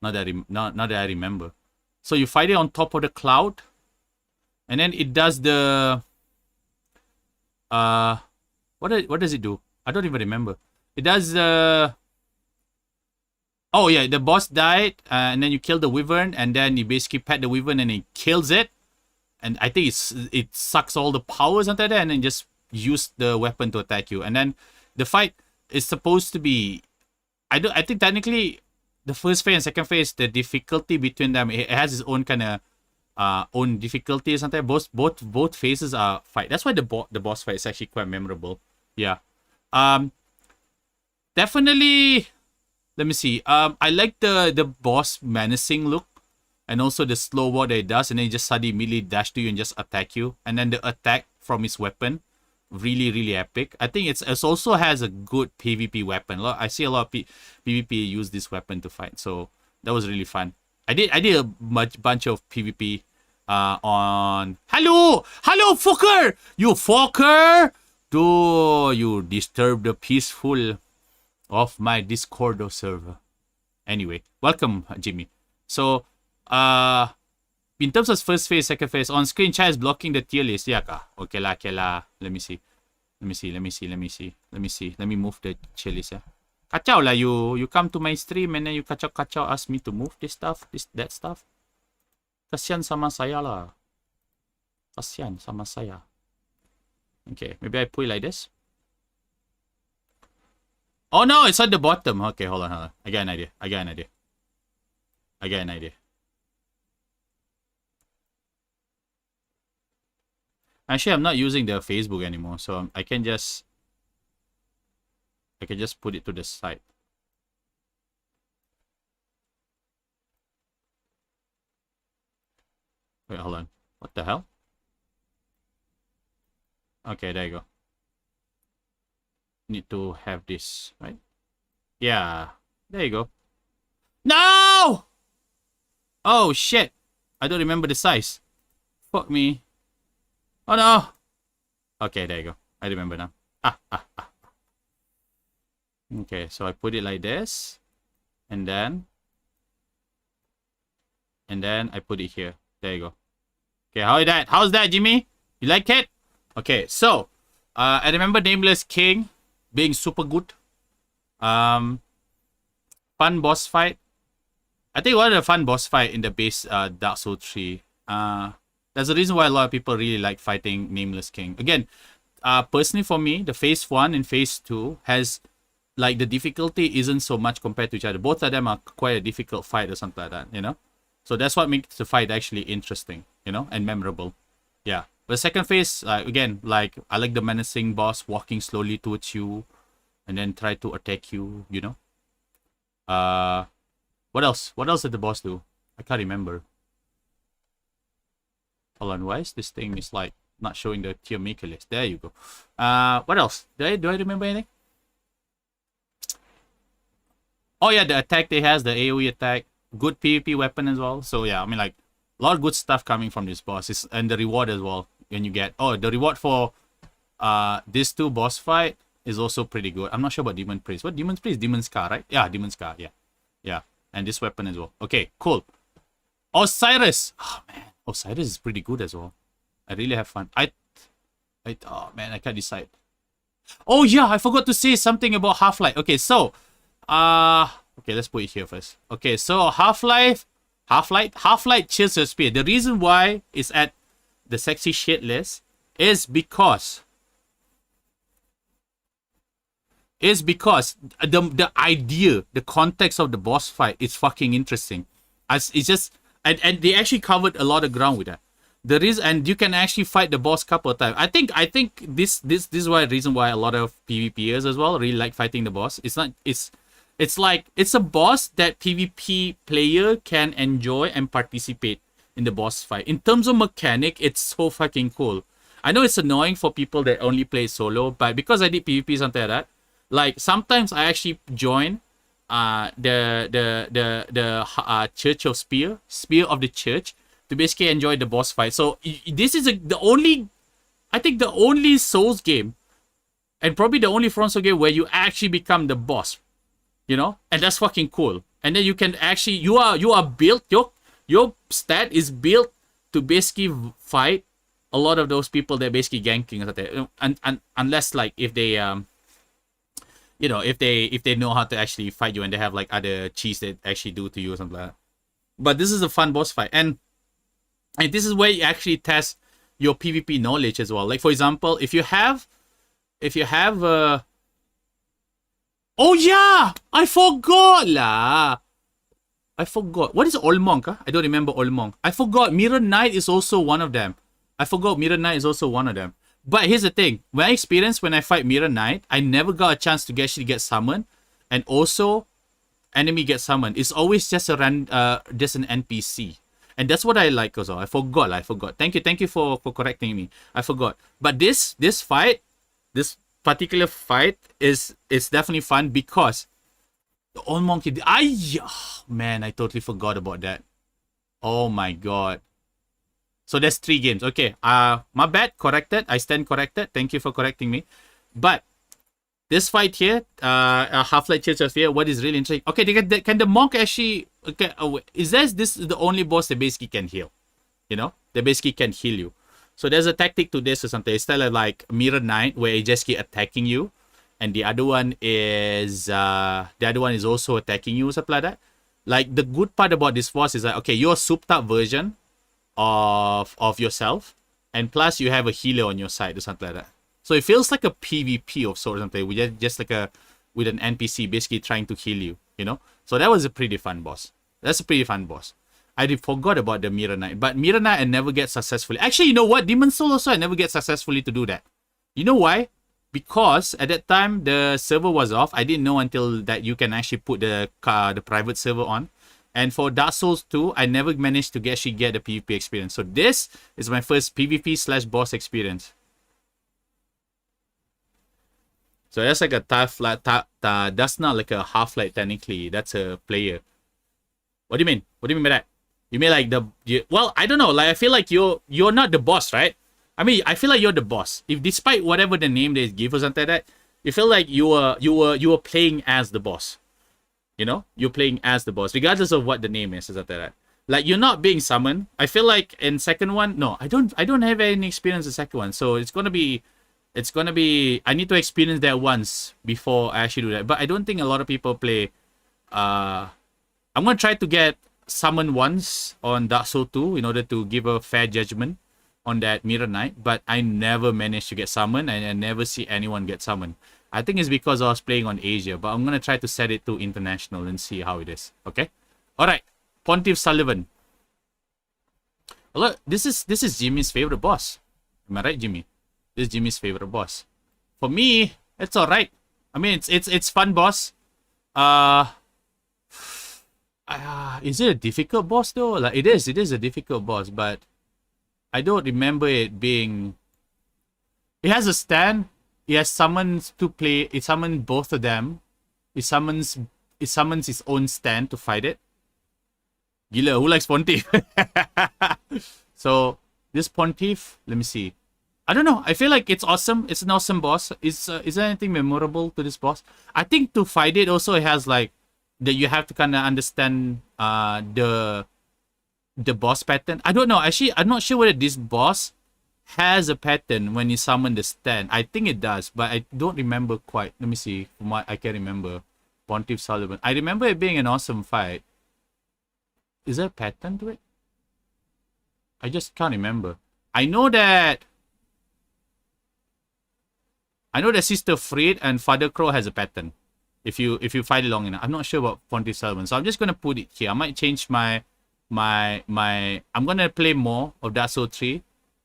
Not that I remember. So you fight it on top of the cloud, and then it does the what does it do? I don't even remember. It does the oh yeah, the boss died, and then you kill the Wyvern, and then you basically pet the Wyvern and it kills it. And I think it sucks all the powers into that, and then just use the weapon to attack you. And then the fight is supposed to be, I think technically the first phase and second phase, the difficulty between them, it has its own kind of own difficulty or something. Both phases are fight. That's why the boss fight is actually quite memorable. Yeah. Definitely, let me see. I like the boss menacing look, and also the slow walk that it does, and then it just suddenly immediately dash to you and just attack you. And then the attack from its weapon, really epic. I think it also has a good PvP weapon. I see a lot of PvP use this weapon to fight, so that was really fun. I did a bunch of PvP on hello fucker, you fucker, do you disturb the peaceful of my Discord server. Anyway, welcome Jimmy. So in terms of first phase, second phase, on screen chat is blocking the tier list. Yeah, ka. Okay lah. Let me see. Let me move the tier list. Yeah. Kacau lah you. You come to my stream and then you kacau ask me to move this stuff, that stuff. Kasian sama saya lah. Kasian sama saya. Okay, maybe I put it like this. Oh no, it's at the bottom. Okay, hold on. I got an idea. Actually, I'm not using the Facebook anymore, so I can just put it to the side. Wait, hold on. What the hell? Okay, there you go. need to have this, right? Yeah. There you go. No! Oh, shit. I don't remember the size. Fuck me. Oh, no. Okay, there you go. I remember now. Okay, so I put it like this. And then I put it here. There you go. Okay, how's that, Jimmy? You like it? Okay, so I remember Nameless King being super good. Fun boss fight. I think one of the fun boss fight in the base Dark Souls 3. There's a reason why a lot of people really like fighting Nameless King. Again, personally for me, the phase 1 and phase 2 has, like, the difficulty isn't so much compared to each other. Both of them are quite a difficult fight or something like that, you know? So that's what makes the fight actually interesting, you know, and memorable. Yeah. The second phase, again, like, I like the menacing boss walking slowly towards you and then try to attack you, you know? What else? What else did the boss do? I can't remember. Hold on, why is this thing is like not showing the tier maker list? There you go. What else? Do I remember anything? Oh yeah, the attack they has, the AoE attack. Good PvP weapon as well. So yeah, I mean, like, a lot of good stuff coming from this boss. And the reward as well. When you get... Oh, the reward for this 2 boss fight is also pretty good. I'm not sure about Demon Priest. What Demon Priest? Demon Scar, right? Yeah, Demon Scar, yeah. Yeah, and this weapon as well. Okay, cool. Osiris! Oh, man. Osiris is pretty good as well. I really have fun. Oh, man, I can't decide. Oh, yeah, I forgot to say something about Half-Life. Okay, so... okay, let's put it here first. Okay, so Half-Life Chills Your Spear. The reason why it's at the sexy shit list is because the idea, the context of the boss fight is fucking interesting. As it's just and they actually covered a lot of ground with that. The reason, and you can actually fight the boss couple of times. I think this is why reason why a lot of PvPers as well really like fighting the boss. It's like it's a boss that PvP player can enjoy and participate in the boss fight. In terms of mechanic, it's so fucking cool. I know it's annoying for people that only play solo, but because I did PvP something like that, like sometimes I actually join the Church of Spear of the Church to basically enjoy the boss fight. So this is the only Souls game, and probably the only From Software game where you actually become the boss. You know, and that's fucking cool. And then you can actually you are built, your stat is built to basically fight a lot of those people that are basically ganking, and unless like if they you know, if they know how to actually fight you and they have like other cheats that actually do to you or something like that. But this is a fun boss fight, and this is where you actually test your PvP knowledge as well. Like for example, if you have oh yeah! I forgot lah! I forgot. What is Olmong? Huh? I don't remember Olmong. I forgot. Mirror Knight is also one of them. But here's the thing. When I fight Mirror Knight, I never got a chance to actually get summoned. And also, enemy get summoned. It's always just an NPC. And that's what I like also. I forgot. Thank you for correcting me. I forgot. But this particular fight is definitely fun because the old monkey. Man, I totally forgot about that. Oh my god. So there's 3 games. Okay. My bad. Corrected. I stand corrected. Thank you for correcting me. But this fight here, Half-Life Church of Fear, what is really interesting. Okay, can the monk actually? Okay, this is the only boss that basically can heal. You know, they basically can heal you. So there's a tactic to this or something. It's kind of like Mirror Knight where it just keep attacking you, and the other one is also attacking you, something like that. Like the good part about this boss is that okay, you're a souped up version of yourself, and plus you have a healer on your side or something like that. So it feels like a PvP of sorts or something. We just like with an NPC basically trying to heal you, you know. So that was a pretty fun boss. That's a pretty fun boss. I forgot about the Mirror Knight. But Mirror Knight I never get successfully. Actually, you know what? Demon Soul also I never get successfully to do that. You know why? Because at that time the server was off. I didn't know until that you can actually put the private server on. And for Dark Souls 2, I never managed to actually get the PvP experience. So this is my first PvP/boss experience. So that's like a that's not like a half-light technically. That's a player. What do you mean? What do you mean by that? You mean like well, I don't know. Like I feel like you're not the boss, right? I mean, I feel like you're the boss. If despite whatever the name they give or something like that, you feel like you were playing as the boss. You know, you're playing as the boss, regardless of what the name is or something like that. Like you're not being summoned. I feel like in second one, no, I don't have any experience in the second one, so it's gonna be. I need to experience that once before I actually do that. But I don't think a lot of people play. I'm gonna try to get summoned once on Dark Souls 2 in order to give a fair judgment on that Mirror Knight. But I never managed to get summoned, and I never see anyone get summoned. I think it's because I was playing on Asia, but I'm gonna try to set it to international and see how it is. Okay. All right. Pontiff Sullivan. Look, this is Jimmy's favorite boss. Am I right, Jimmy? This is Jimmy's favorite boss. For me, it's alright. I mean, it's fun boss. Is it a difficult boss though? Like it is a difficult boss, but I don't remember it being. It has a stand. It has summons to play. It summons both of them. It summons its own stand to fight it. Gila, who likes Pontiff? So this Pontiff, let me see. I don't know. I feel like it's awesome. It's an awesome boss. Is there anything memorable to this boss? I think to fight it also it has like that you have to kind of understand the boss pattern. I don't know. Actually, I'm not sure whether this boss has a pattern when you summon the stand. I think it does, but I don't remember quite. Let me see. From what I can remember, Pontiff Sullivan. I remember it being an awesome fight. Is there a pattern to it? I just can't remember. I know that Sister Freed and Father Crow has a pattern. If you fight it long enough. I'm not sure about Pontiff Sullivan, so I'm just gonna put it here. I might change my I'm gonna play more of Dark Souls 3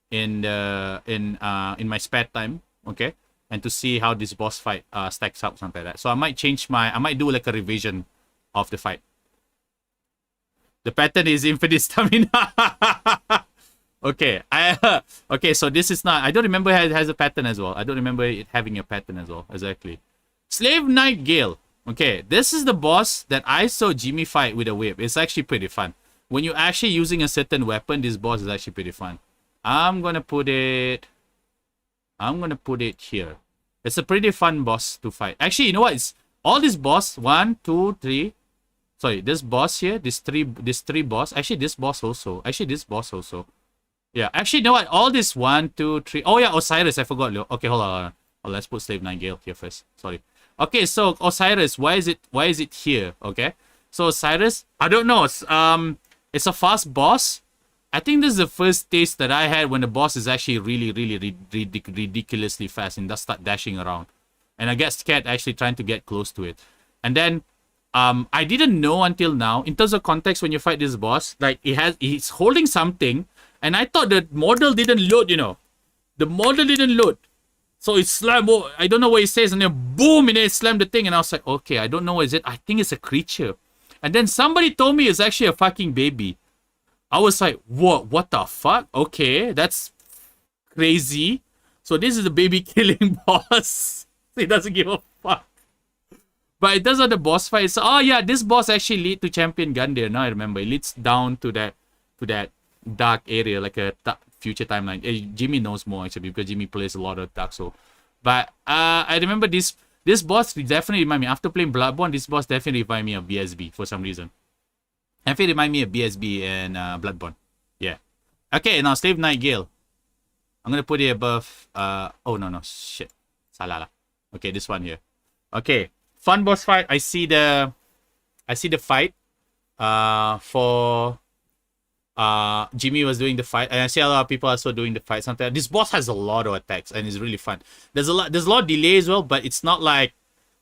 in my spare time, okay? And to see how this boss fight stacks up, something like that. So I might do like a revision of the fight. The pattern is infinite stamina. Okay, okay, so this is not. I don't remember it has a pattern as well. I don't remember it having a pattern as well. Exactly. Slave Knight Gale. Okay, this is the boss that I saw Jimmy fight with a whip. It's actually pretty fun. When you're actually using a certain weapon, this boss is actually pretty fun. I'm gonna put it here. It's a pretty fun boss to fight. Actually, you know what? It's all this boss. 1, 2, 3. Sorry, this boss here. This three boss. Actually, this boss also. Yeah, actually, you know what? All this 1, 2, 3. Oh yeah, Osiris. I forgot. Okay, hold on. Oh, let's put Slave Knight Gale here first. Sorry. Okay, so Osiris. Why is it here? Okay, so Osiris. I don't know. It's a fast boss. I think this is the first taste that I had when the boss is actually really ridiculously fast and does start dashing around, and I get scared actually trying to get close to it, and then. I didn't know until now, in terms of context, when you fight this boss, like he's holding something, and I thought the model didn't load, you know. The model didn't load. So it slammed, I don't know what it says, and then boom, and it slammed the thing, and I was like, okay, I don't know what is it. I think it's a creature. And then somebody told me it's actually a fucking baby. I was like, what the fuck? Okay, that's crazy. So this is the baby killing boss. He doesn't give a fuck. But it does on the boss fight. So, oh yeah, this boss actually leads to Champion Gundir. Now I remember. It leads down to that dark area, like a future timeline. Jimmy knows more actually because Jimmy plays a lot of Dark Souls. But I remember this boss definitely remind me. After playing Bloodborne, this boss definitely remind me of BSB for some reason. I feel it remind me of BSB and Bloodborne. Yeah. Okay, now Slave Knight Gale. I'm gonna put it above. Oh no, shit. Salah. Okay, this one here. Okay. Fun boss fight. I see the fight for Jimmy was doing the fight, and I see a lot of people also doing the fight. Sometimes this boss has a lot of attacks and it's really fun. There's a lot of delay as well, but it's not like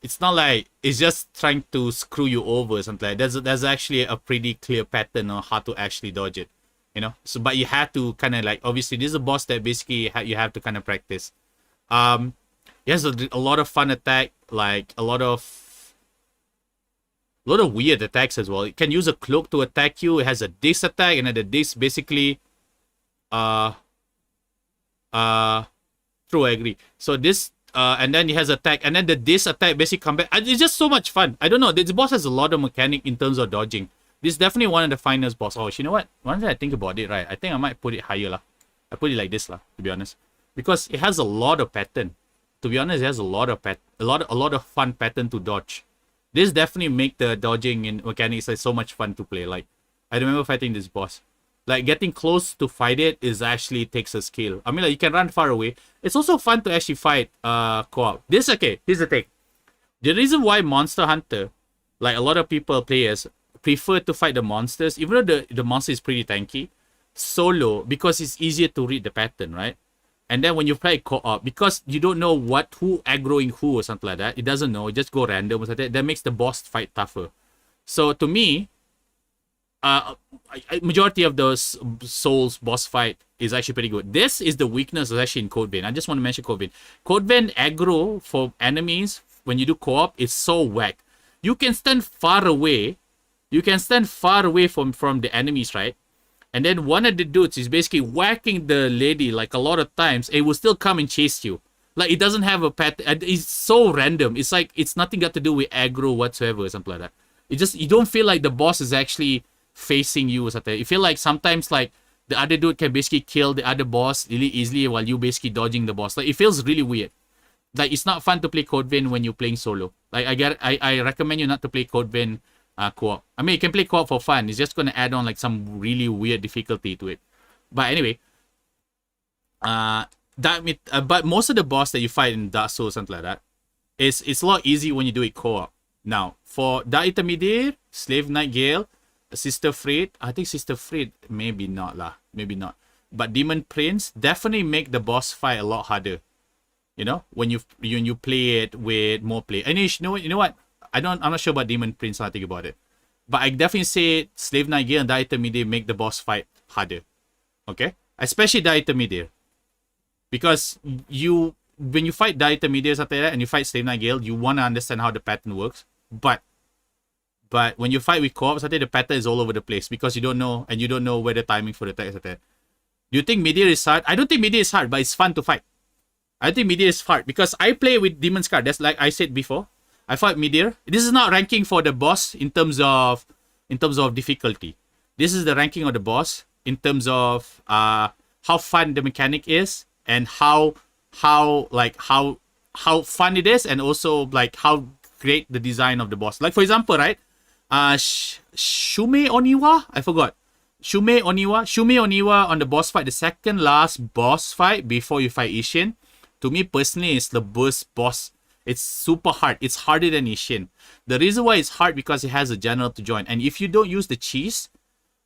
it's just trying to screw you over or something like that. There's actually a pretty clear pattern on how to actually dodge it, you know. So but you have to kind of like, obviously this is a boss that basically you have to kind of practice. He has a lot of fun attack, like a lot of weird attacks as well. It can use a cloak to attack you. It has a disc attack, and then the disc basically true, I agree. So this and then he has attack, and then this attack basically come back. It's just so much fun. I don't know. This boss has a lot of mechanic in terms of dodging. This is definitely one of the finest boss. Oh, you know what? Once I think about it, right, I think I might put it higher lah. I put it like this lah, to be honest, because it has a lot of pattern. To be honest, it has a lot of fun pattern to dodge. This definitely make the dodging and mechanics like so much fun to play. Like, I remember fighting this boss. Like, getting close to fight it is actually takes a skill. I mean, like, you can run far away. It's also fun to actually fight co-op. This, okay, here's the thing. The reason why Monster Hunter, like a lot of players, prefer to fight the monsters, even though the monster is pretty tanky, solo, because it's easier to read the pattern, right? And then when you play co-op, because you don't know who aggroing who or something like that, it doesn't know, it just go random or something, that makes the boss fight tougher. So to me, majority of those Souls boss fight is actually pretty good. This is the weakness actually in Code Vein. I just want to mention Code Vein. Code Vein aggro for enemies when you do co-op is so whack. You can stand far away. You can stand far away from the enemies, right? And then one of the dudes is basically whacking the lady like a lot of times. It will still come and chase you. Like, it doesn't have a pattern. It's so random. It's like, it's nothing got to do with aggro whatsoever or something like that. It just, you don't feel like the boss is actually facing you or something. You feel like sometimes like the other dude can basically kill the other boss really easily while you basically dodging the boss. Like, it feels really weird. Like, it's not fun to play Code Vein when you're playing solo. Like, I recommend you not to play Code Vein co-op. I mean, you can play co-op for fun. It's just gonna add on like some really weird difficulty to it. But anyway, but most of the boss that you fight in Dark Souls, something like that, it's a lot easier when you do it co-op. Now, for Dark Intermediate, Slave Nightingale, Sister Freed, I think Sister Freed, maybe not lah, maybe not. But Demon Prince definitely make the boss fight a lot harder. You know, when you play it with more play. And you know what? I'm not sure about Demon Prince. I think about it, but I definitely say Slave Nightingale and Dark Intermediate make the boss fight harder. Okay, especially Dark Intermediate, because when you fight Dark Intermediate and you fight Slave Nightingale, you want to understand how the pattern works. But when you fight with co-ops, I think the pattern is all over the place because you don't know where the timing for the attack is. Do you think Meteor is hard? I don't think Meteor is hard, but it's fun to fight. I think Meteor is hard because I play with Demon Scar. That's like I said before. I fight Meteor. This is not ranking for the boss in terms of difficulty. This is the ranking of the boss in terms of how fun the mechanic is and how fun it is, and also like how great the design of the boss. Like, for example, right? Shume Oniwa? I forgot. Shume Oniwa on the boss fight, the second last boss fight before you fight Ishin. To me personally, it's the worst boss. It's super hard. It's harder than Ishin. The reason why it's hard because it has a general to join. And if you don't use the cheese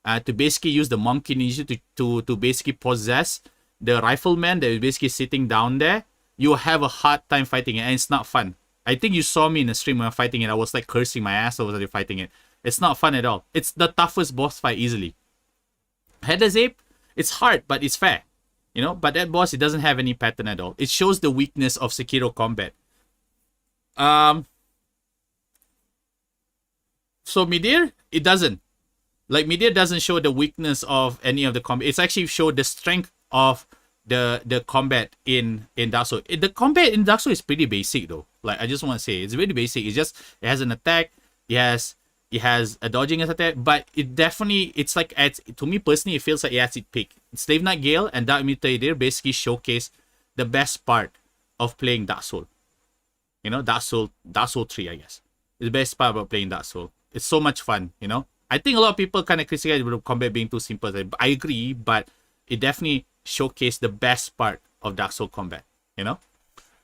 to basically use the monkey ninja to basically possess the rifleman that is basically sitting down there, you have a hard time fighting it, and it's not fun. I think you saw me in the stream when I'm fighting it. I was like cursing my ass over fighting it. It's not fun at all. It's the toughest boss fight easily. Headless Ape, it's hard, but it's fair. You know, but that boss, it doesn't have any pattern at all. It shows the weakness of Sekiro combat. So Meteor, it doesn't. Like, Meteor doesn't show the weakness of any of the combat. It's actually show the strength of the combat in Dark Souls. The combat in Dark Souls is pretty basic though. Like, I just want to say, it's really basic. It's just, it has an attack, it has a dodging attack, but it definitely, it's like, to me personally, it feels like it has its peak. Slave Nightingale and Dark Intermediate basically showcase the best part of playing Dark Souls. You know, Dark Souls 3, I guess. It's the best part about playing Dark Souls. It's so much fun, you know. I think a lot of people kind of criticize the combat being too simple. I agree, but it definitely showcased the best part of Dark Souls combat, you know.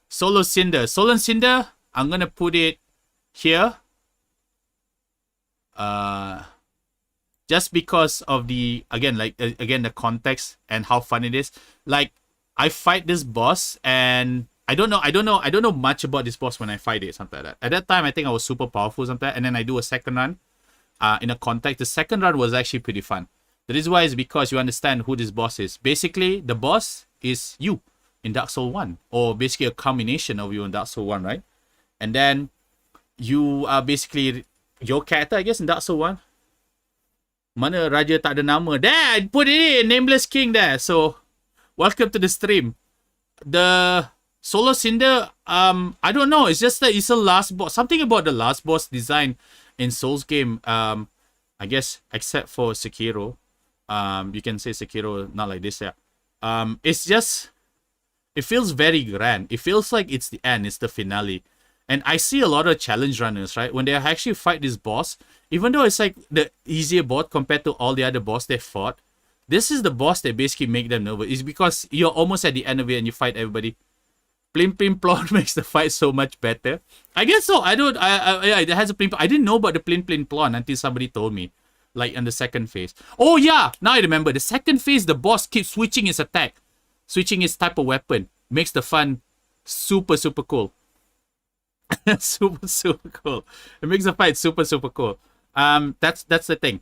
Solo Cinder, I'm gonna put it here. Just because of the the context and how fun it is. Like, I fight this boss and I don't know much about this boss when I fight it, something like that. At that time, I think I was super powerful, something like that, and then I do a second run. In a context, the second run was actually pretty fun. The reason why is because you understand who this boss is. Basically, the boss is you in Dark Souls 1, or basically a combination of you in Dark Souls 1, right? And then you are basically your character, I guess, in Dark Souls 1. Mana Raja tak ada nama? There, I put it in, Nameless King there. So, welcome to the stream. Solo Cinder, I don't know. It's just that it's a last boss. Something about the last boss design in Souls game, I guess, except for Sekiro. You can say Sekiro, not like this, yeah. It's just, it feels very grand. It feels like it's the end, it's the finale. And I see a lot of challenge runners, right? When they actually fight this boss, even though it's like the easier boss compared to all the other boss they fought, this is the boss that basically make them nervous. It's because you're almost at the end of it and you fight everybody. Plim Plim Plon makes the fight so much better. I guess so. Yeah, it has a Plim. I didn't know about the Plim Plim Plon until somebody told me. Like in the second phase. Oh yeah, now I remember. The second phase, the boss keeps switching his attack. Switching his type of weapon. Makes the fun super, super cool. Super, super cool. It makes the fight super, super cool. That's the thing.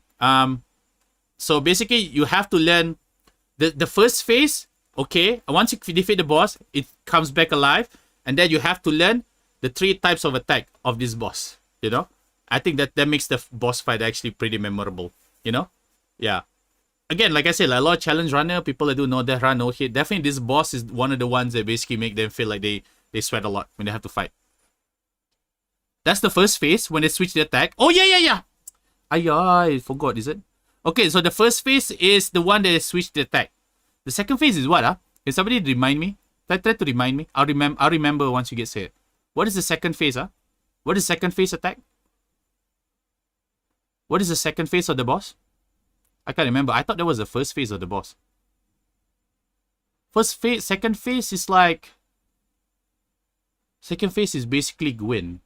So basically, you have to learn the first phase. Okay, once you defeat the boss, it comes back alive, and then you have to learn the 3 types of attack of this boss. You know, I think that makes the boss fight actually pretty memorable. You know, yeah. Again, like I said, like a lot of challenge runner, people that do no death run, no hit. Definitely, this boss is one of the ones that basically make them feel like they sweat a lot when they have to fight. That's the first phase when they switch the attack. Oh yeah. I forgot. Is it? Okay, so the first phase is the one that they switch the attack. The second phase is what? Can somebody remind me? Try to remind me. I'll remember once you get said. What is the second phase? What is second phase attack? What is the second phase of the boss? I can't remember. I thought that was the first phase of the boss. Second phase is like... Second phase is basically Gwyn.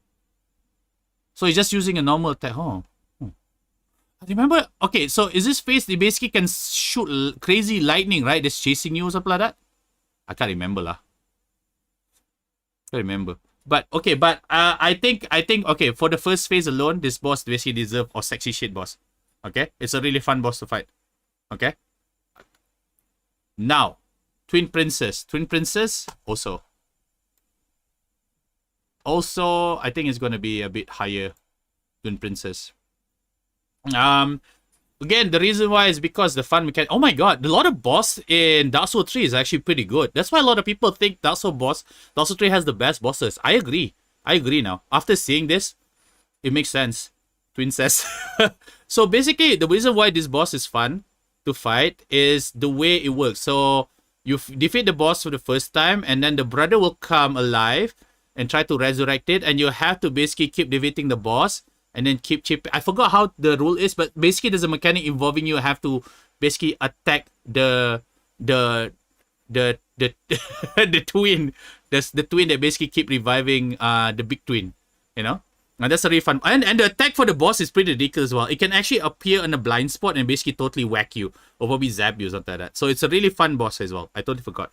So he's just using a normal attack. I remember... Okay, so is this phase they basically can shoot crazy lightning, right? That's chasing you or something like that? I can't remember lah. Can't remember. But okay, I think okay, for the first phase alone, this boss basically deserves a sexy shit boss. Okay? It's a really fun boss to fight. Okay? Now, Twin Princess. Twin Princess also. Also, I think it's gonna be a bit higher. Twin Princess. Again, the reason why is because the fun mechanic. Oh my god, a lot of boss in Dark Souls 3 is actually pretty good. That's why a lot of people think Dark Souls 3 has the best bosses. I agree now. After seeing this, it makes sense. Princess. So basically, the reason why this boss is fun to fight is the way it works. So you defeat the boss for the first time, and then the brother will come alive and try to resurrect it, and you have to basically keep defeating the boss. And then keep chipping. I forgot how the rule is, but basically there's a mechanic involving you have to basically attack the the twin. The twin that basically keep reviving the big twin. You know? And that's a really fun. And the attack for the boss is pretty ridiculous as well. It can actually appear in a blind spot and basically totally whack you. Or probably zap you or something like that. So it's a really fun boss as well. I totally forgot.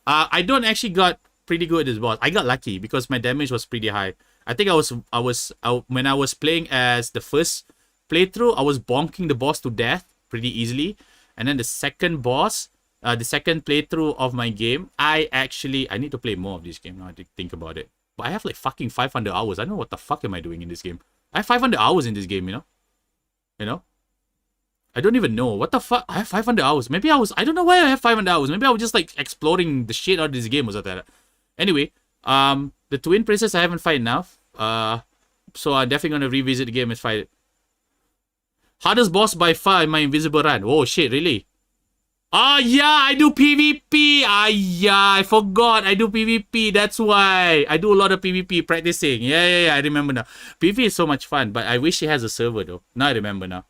I don't actually got pretty good at this boss. I got lucky because my damage was pretty high. I think when I was playing as the first playthrough, I was bonking the boss to death pretty easily. And then the second boss, the second playthrough of my game, I need to play more of this game now I think about it. But I have like fucking 500 hours. I don't know what the fuck am I doing in this game. I have 500 hours in this game, you know? You know? I don't even know. What the fuck? I have 500 hours. Maybe I don't know why I have 500 hours. Maybe I was just like exploring the shit out of this game or something like that. Anyway, the Twin Princess I haven't fight enough. So I'm definitely gonna revisit the game and fight it. Hardest boss by far in my invisible run. Oh shit, really? Oh yeah, I do PvP. Yeah, I forgot. I do PvP. That's why. I do a lot of PvP practicing. Yeah, I remember now. PvP is so much fun, but I wish it has a server though. Now I remember now.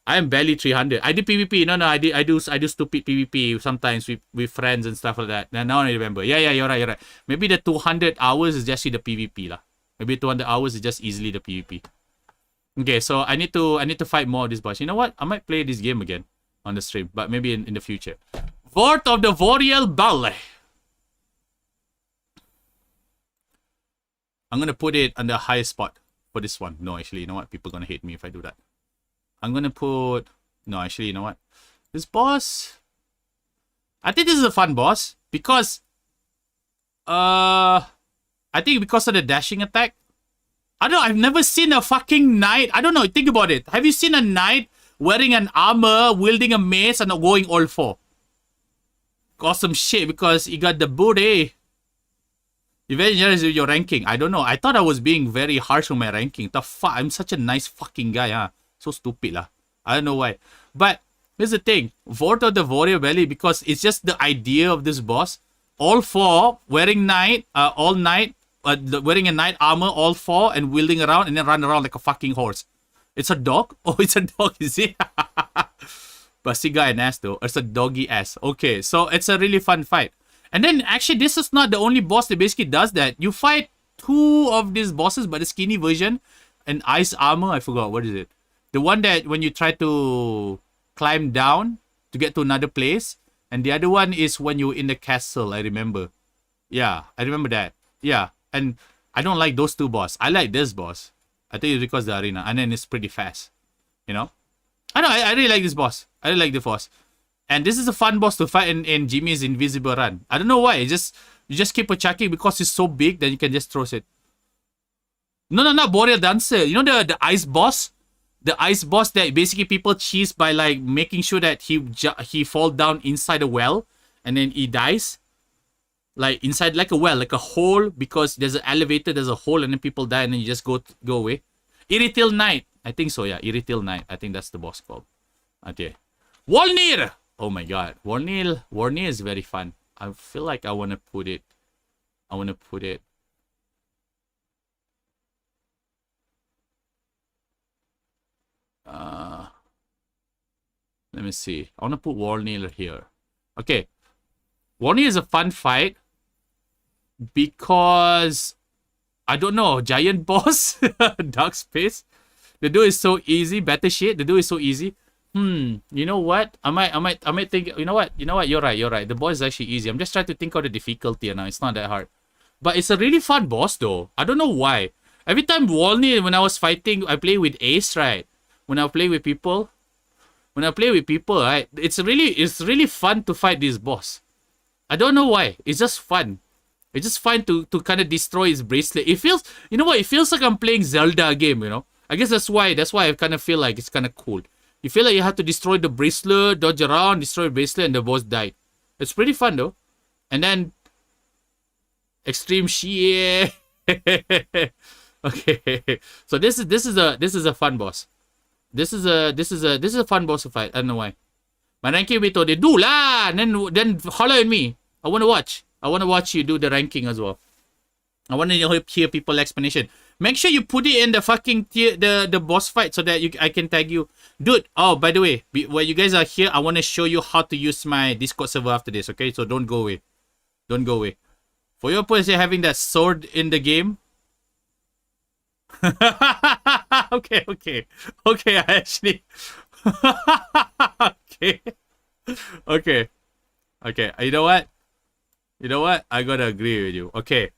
I am barely 300. I did PvP. No, I do stupid PvP sometimes with friends and stuff like that. Now I remember. Yeah, you're right. Maybe the 200 hours is just the PvP lah. Maybe 200 hours is just easily the PvP. Okay, so I need to fight more of this boss. You know what? I might play this game again on the stream, but maybe in the future. Fort of the Boreal Ballet. I'm gonna put it on the highest spot for this one. No, actually, you know what? People are gonna hate me if I do that. I'm gonna put... No, actually, you know what? This boss... I think this is a fun boss. Because... I think because of the dashing attack. I don't know, I've never seen a fucking knight... I don't know, think about it. Have you seen a knight wearing an armor, wielding a mace, and going all four? Awesome shit, because he got the booty. You very generous with your ranking. I don't know. I thought I was being very harsh on my ranking. The fuck? I'm such a nice fucking guy, huh? So stupid, lah. I don't know why. But here's the thing. Vote of the Warrior Belly because it's just the idea of this boss. All four wearing all night, wearing a knight armor, all four, and wielding around and then run around like a fucking horse. It's a dog? Oh, it's a dog, is it? Basiga and ass though. It's a doggy ass. Okay, so it's a really fun fight. And then actually this is not the only boss that basically does that. You fight two of these bosses, but the skinny version. And ice armor, I forgot, what is it? The one that when you try to climb down to get to another place. And the other one is when you're in the castle, I remember. Yeah, I remember that. Yeah, and I don't like those two boss. I like this boss. I think it's because the arena. And then it's pretty fast. You know? I know, I really like this boss. I really like the boss. And this is a fun boss to fight in Jimmy's invisible run. I don't know why. You just keep chucking because it's so big that you can just throw it. No, not Warrior Dancer. You know the ice boss? The ice boss that basically people cheese by like making sure that he fall down inside a well and then he dies. Like inside like a well, like a hole, because there's an elevator, there's a hole, and then people die and then you just go away. Irritil Knight. I think so, yeah. Irritil Knight. I think that's the boss called. Okay. Wolnir! Oh my god. Wolnir is very fun. I feel like I wanna put it. Let me see. I want to put Wolnir here. Okay. Wolnir is a fun fight because I don't know, giant boss, dark space. The dude is so easy. Better shit. The dude is so easy. You know what? I might think. You know what? You're right. The boss is actually easy. I'm just trying to think of the difficulty now. It's not that hard, but it's a really fun boss though. I don't know why. Every time Wolnir, when I was fighting, I play with Ace, right? When I play with people, right? It's really fun to fight this boss. I don't know why. It's just fun. It's just fun to kind of destroy his bracelet. It feels, you know what? It feels like I'm playing Zelda game, you know? I guess that's why I kind of feel like it's kind of cool. You feel like you have to destroy the bracelet, dodge around, destroy the bracelet, and the boss died. It's pretty fun though. And then extreme shit. Okay. So this is a fun boss. This is a fun boss to fight. I don't know why. My ranking we told they do lah, and then holler at me. I want to watch you do the ranking as well. I want to hear people explanation. Make sure you put it in the fucking the boss fight so that I can tag you, dude. Oh, by the way, while you guys are here, I want to show you how to use my Discord server after this. Okay, so don't go away. For your person having that sword in the game. Okay. I actually. Okay. You know what? I gotta agree with you. Okay.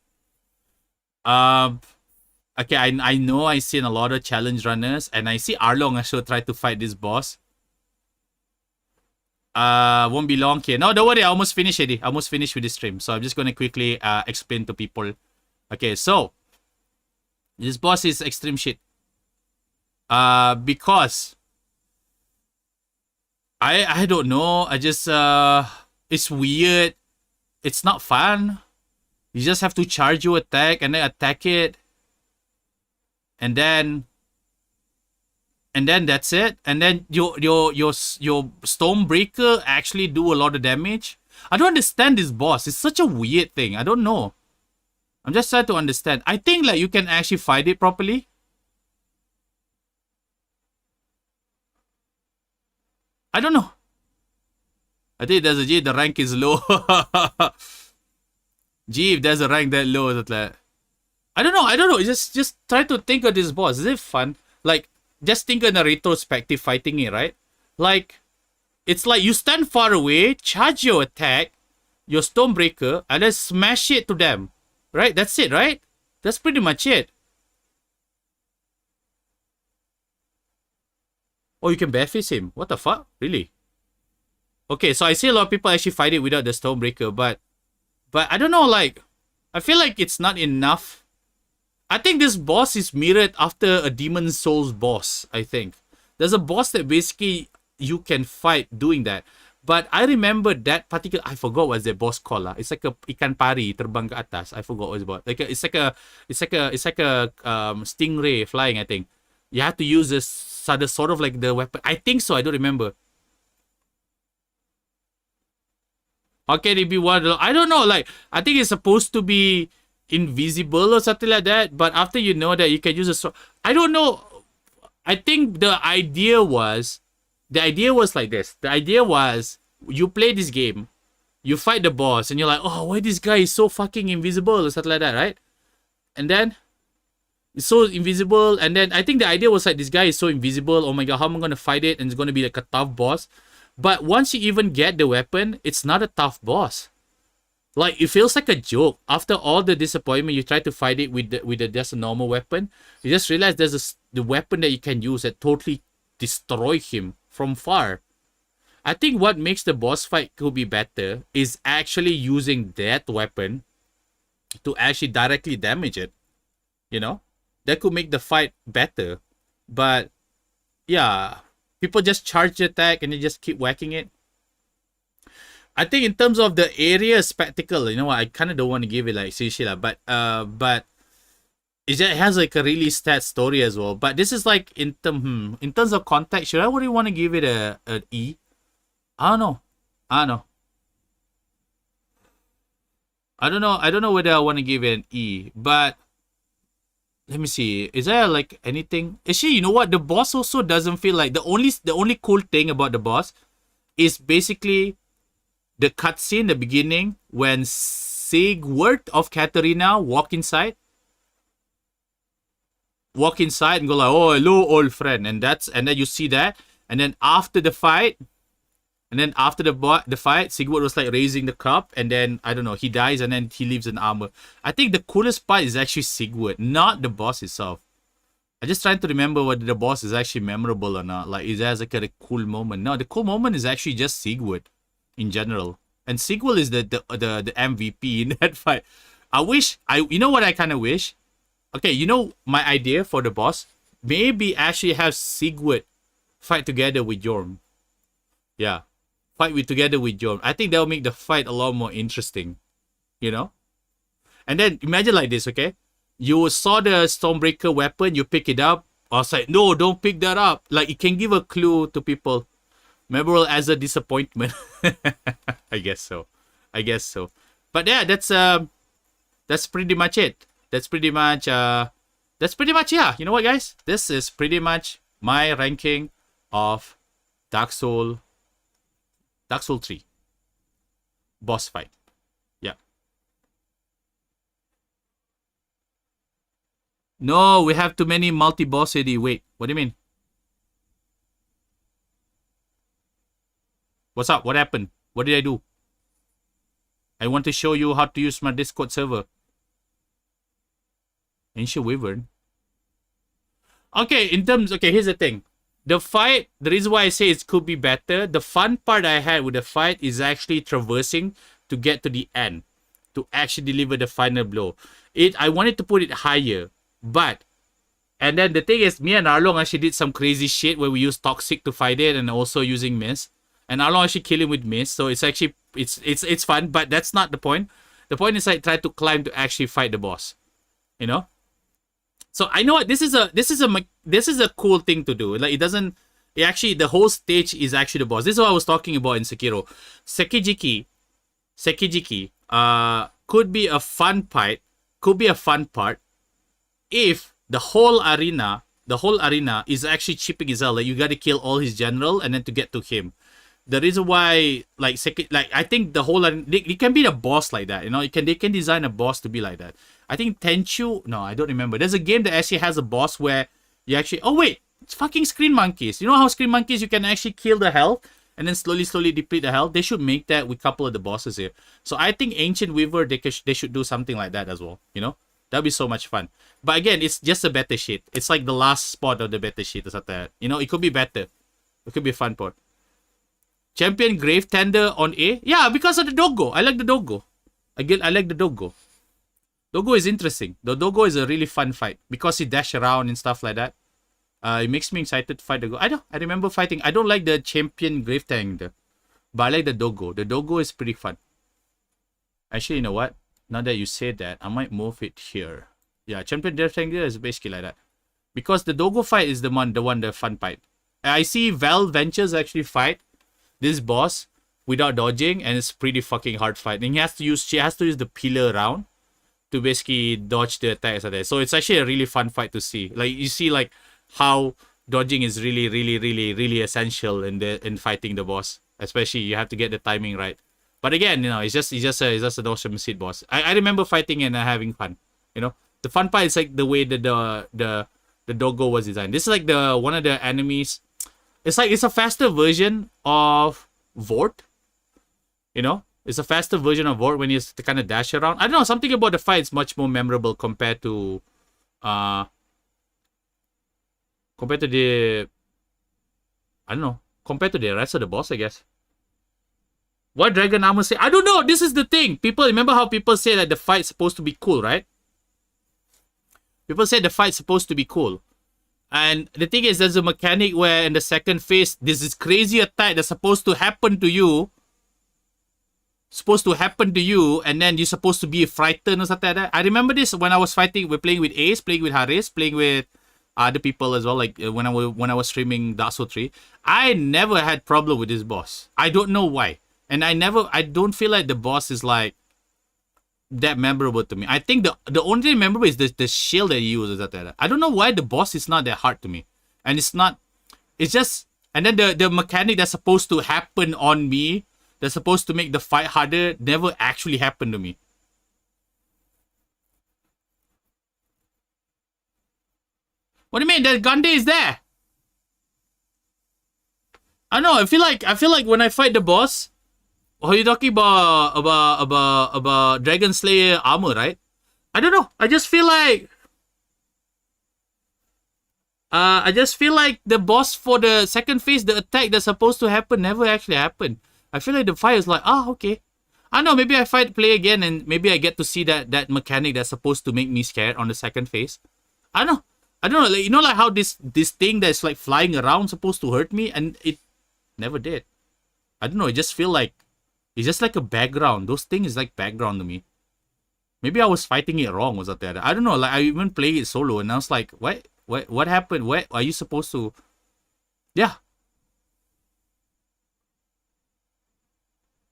Okay. I know I seen a lot of challenge runners, and I see Arlong also try to fight this boss. Won't be long here. No, don't worry. I almost finished already. I almost finished with this stream, so I'm just gonna quickly explain to people. Okay, so. This boss is extreme shit. Because I don't know. I just it's weird. It's not fun. You just have to charge your attack and then attack it. And then that's it. And then your Stormbreaker actually do a lot of damage. I don't understand this boss. It's such a weird thing. I don't know. I'm just trying to understand. I think like you can actually fight it properly. I don't know. I think there's a G, the rank is low. G, if there's a rank that low, that's like, I don't know. Just try to think of this boss. Is it fun? Like, just think in a retrospective fighting it, right? Like, it's like you stand far away, charge your attack, your Stormbreaker, and then smash it to them. Right? That's it, right? That's pretty much it. Oh, you can bareface him. What the fuck? Really? Okay, so I see a lot of people actually fight it without the Stormbreaker, but I don't know, like, I feel like it's not enough. I think this boss is mirrored after a Demon Souls boss, I think. There's a boss that basically you can fight doing that. But I remember that particular, I forgot what's the boss called. It's like a ikan pari terbang ke atas. I forgot what it's about. It's like a stingray flying, I think. You have to use this sort of like the weapon. I think so, I don't remember. How can it be one? I don't know. Like, I think it's supposed to be invisible or something like that. But after you know that, you can use a sword. I don't know. I think the idea was like this. The idea was you play this game, you fight the boss, and you're like, oh, why this guy is so fucking invisible or something like that, right? And then it's so invisible, and then I think the idea was like, this guy is so invisible. Oh my god, how am I gonna fight it? And it's gonna be like a tough boss. But once you even get the weapon, it's not a tough boss. Like, it feels like a joke. After all the disappointment, you try to fight it with just a normal weapon. You just realize there's the weapon that you can use that totally destroy him from far. I think what makes the boss fight could be better is actually using that weapon to actually directly damage it. You know? That could make the fight better. But, yeah. People just charge the attack and they just keep whacking it. I think in terms of the area spectacle, you know what, I kind of don't want to give it like Sishila, but it has like a really sad story as well. But this is like in terms of context, should I really want to give it an E? I don't know. I don't know whether I want to give it an E, but let me see. Is there like anything? Actually, you know what? The boss also doesn't feel like the only cool thing about the boss is basically the cutscene, the beginning, when Sigurd of Katarina walk inside and go like, oh, hello, old friend. And then you see that. And then after the fight, the fight, Sigurd was like raising the cup, and then, I don't know, he dies and then he leaves in armor. I think the coolest part is actually Sigurd, not the boss itself. I'm just trying to remember whether the boss is actually memorable or not. Like, is there like a cool moment? No, the cool moment is actually just Sigurd in general. And Sigurd is the MVP in that fight. You know what I kind of wish? Okay, you know my idea for the boss? Maybe actually have Sigurd fight together with Jorm. Yeah. Together with Jorm. I think that'll make the fight a lot more interesting. You know? And then imagine like this, okay? You saw the Stormbreaker weapon, you pick it up. I was like, no, don't pick that up. Like, it can give a clue to people. Memorable as a disappointment. I guess so. But yeah, that's pretty much it. That's pretty much yeah. You know what, guys? This is pretty much my ranking of Dark Souls 3 boss fight. Yeah. No, we have too many multi-boss already. Wait, what do you mean? What's up? What happened? What did I do? I want to show you how to use my Discord server. Ancient Wyvern. Okay, here's the thing. The fight, the reason why I say it could be better, the fun part I had with the fight is actually traversing to get to the end. To actually deliver the final blow. I wanted to put it higher. And then the thing is, me and Arlong actually did some crazy shit where we used Toxic to fight it and also using Mist. And Arlong actually kill him with Mist, so it's actually it's fun, but that's not the point. The point is like try to climb to actually fight the boss. You know? So I know this is a cool thing to do. Like the whole stage is actually the boss. This is what I was talking about in Sekiro. Sekijiki could be a fun part if the whole arena is actually chipping his out. Like, you gotta kill all his general and then to get to him. The reason why, I think the whole it can be a boss like that, you know. They can design a boss to be like that. I think Tenchu, no, I don't remember. There's a game that actually has a boss where you actually, oh wait, it's fucking Screen Monkeys. You know how Screen Monkeys you can actually kill the health and then slowly deplete the health. They should make that with a couple of the bosses here. So I think Ancient Weaver, they should do something like that as well. You know, that'd be so much fun. But again, it's just a better shit. It's like the last spot of the better shit or something. You know, it could be better. It could be a fun part. Champion Grave Tender on A? Yeah, because of the doggo. I like the doggo. Again, I like the doggo. Doggo is interesting. The doggo is a really fun fight because he dash around and stuff like that. It makes me excited to fight the doggo. I remember fighting. I don't like the Champion Grave Tender. But I like the Dogo. The Dogo is pretty fun. Actually, you know what? Now that you say that, I might move it here. Yeah, Champion Death Triangle is basically like that. Because the Dogo fight is the fun fight. I see Val Ventures actually fight this boss without dodging, and it's pretty fucking hard fight. And she has to use the pillar around to basically dodge the attacks like that. So it's actually a really fun fight to see. Like you see like how dodging is really essential in fighting the boss. Especially you have to get the timing right. But again, you know, it's just an awesome seed boss. I remember fighting and having fun. You know, the fun part is like the way that the Dogo was designed. This is like one of the enemies. It's a faster version of Vort. You know, it's a faster version of Vort when you kind of dash around. I don't know, something about the fight is much more memorable compared to the, I don't know, compared to the rest of the boss, I guess. What Dragon Armor say? I don't know. This is the thing. People remember how people say that the fight's supposed to be cool, right? People say the fight's supposed to be cool. And the thing is, there's a mechanic where in the second phase, there's this crazy attack that's supposed to happen to you. And then you're supposed to be frightened or something like that. I remember this when I was we're playing with Ace, playing with Haris, playing with other people as well, like when I was streaming Dark Souls 3. I never had problem with this boss. I don't know why. And I don't feel like the boss is like that memorable to me. I think the only thing memorable is the shield that he uses. I don't know why the boss is not that hard to me. And it's just, and then the mechanic that's supposed to happen on me, that's supposed to make the fight harder, never actually happened to me. What do you mean? The Gande is there. I know, I feel like when I fight the boss, are you talking about Dragon Slayer armor, right? I don't know. I just feel like the boss for the second phase, the attack that's supposed to happen never actually happened. I feel like the fight is like, okay. I don't know, maybe I play again and maybe I get to see that mechanic that's supposed to make me scared on the second phase. I don't know. Like, you know, like how this thing that's like flying around supposed to hurt me, and it never did. I don't know. I just feel like it's just like a background. Those things is like background to me. Maybe I was fighting it wrong or something. I don't know. Like I even played it solo and I was like, what happened? What are you supposed to? Yeah.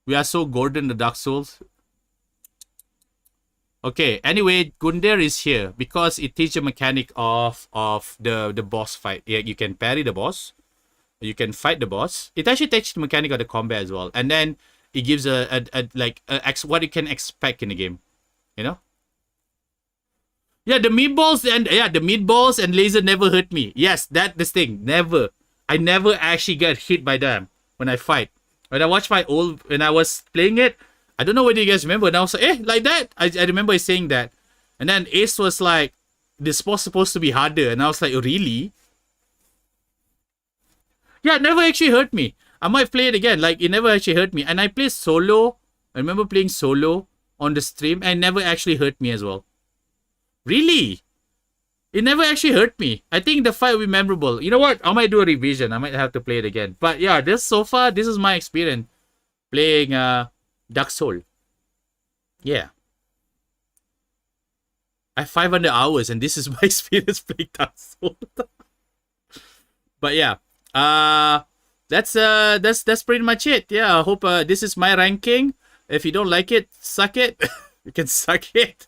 We are so Gordon the Dark Souls. Okay, anyway, Gundir is here because it teaches a mechanic of the boss fight. Yeah, you can parry the boss. You can fight the boss. It actually teaches the mechanic of the combat as well. And then it gives what you can expect in the game. You know? Yeah, the meatballs and laser never hurt me. Yes, this thing. Never. I never actually get hit by them when I fight. When I watched when I was playing it, I don't know whether you guys remember, and I was like, like that? I remember saying that. And then Ace was like, this was supposed to be harder. And I was like, really? Yeah, it never actually hurt me. I might play it again. Like, it never actually hurt me. And I played solo. I remember playing solo on the stream, and it never actually hurt me as well. Really? It never actually hurt me. I think the fight will be memorable. You know what? I might do a revision. I might have to play it again. But yeah, so far, this is my experience playing Dark Souls. Yeah. I have 500 hours and this is my experience playing Dark Souls. But yeah. That's pretty much it. Yeah, I hope this is my ranking. If you don't like it, suck it. You can suck it.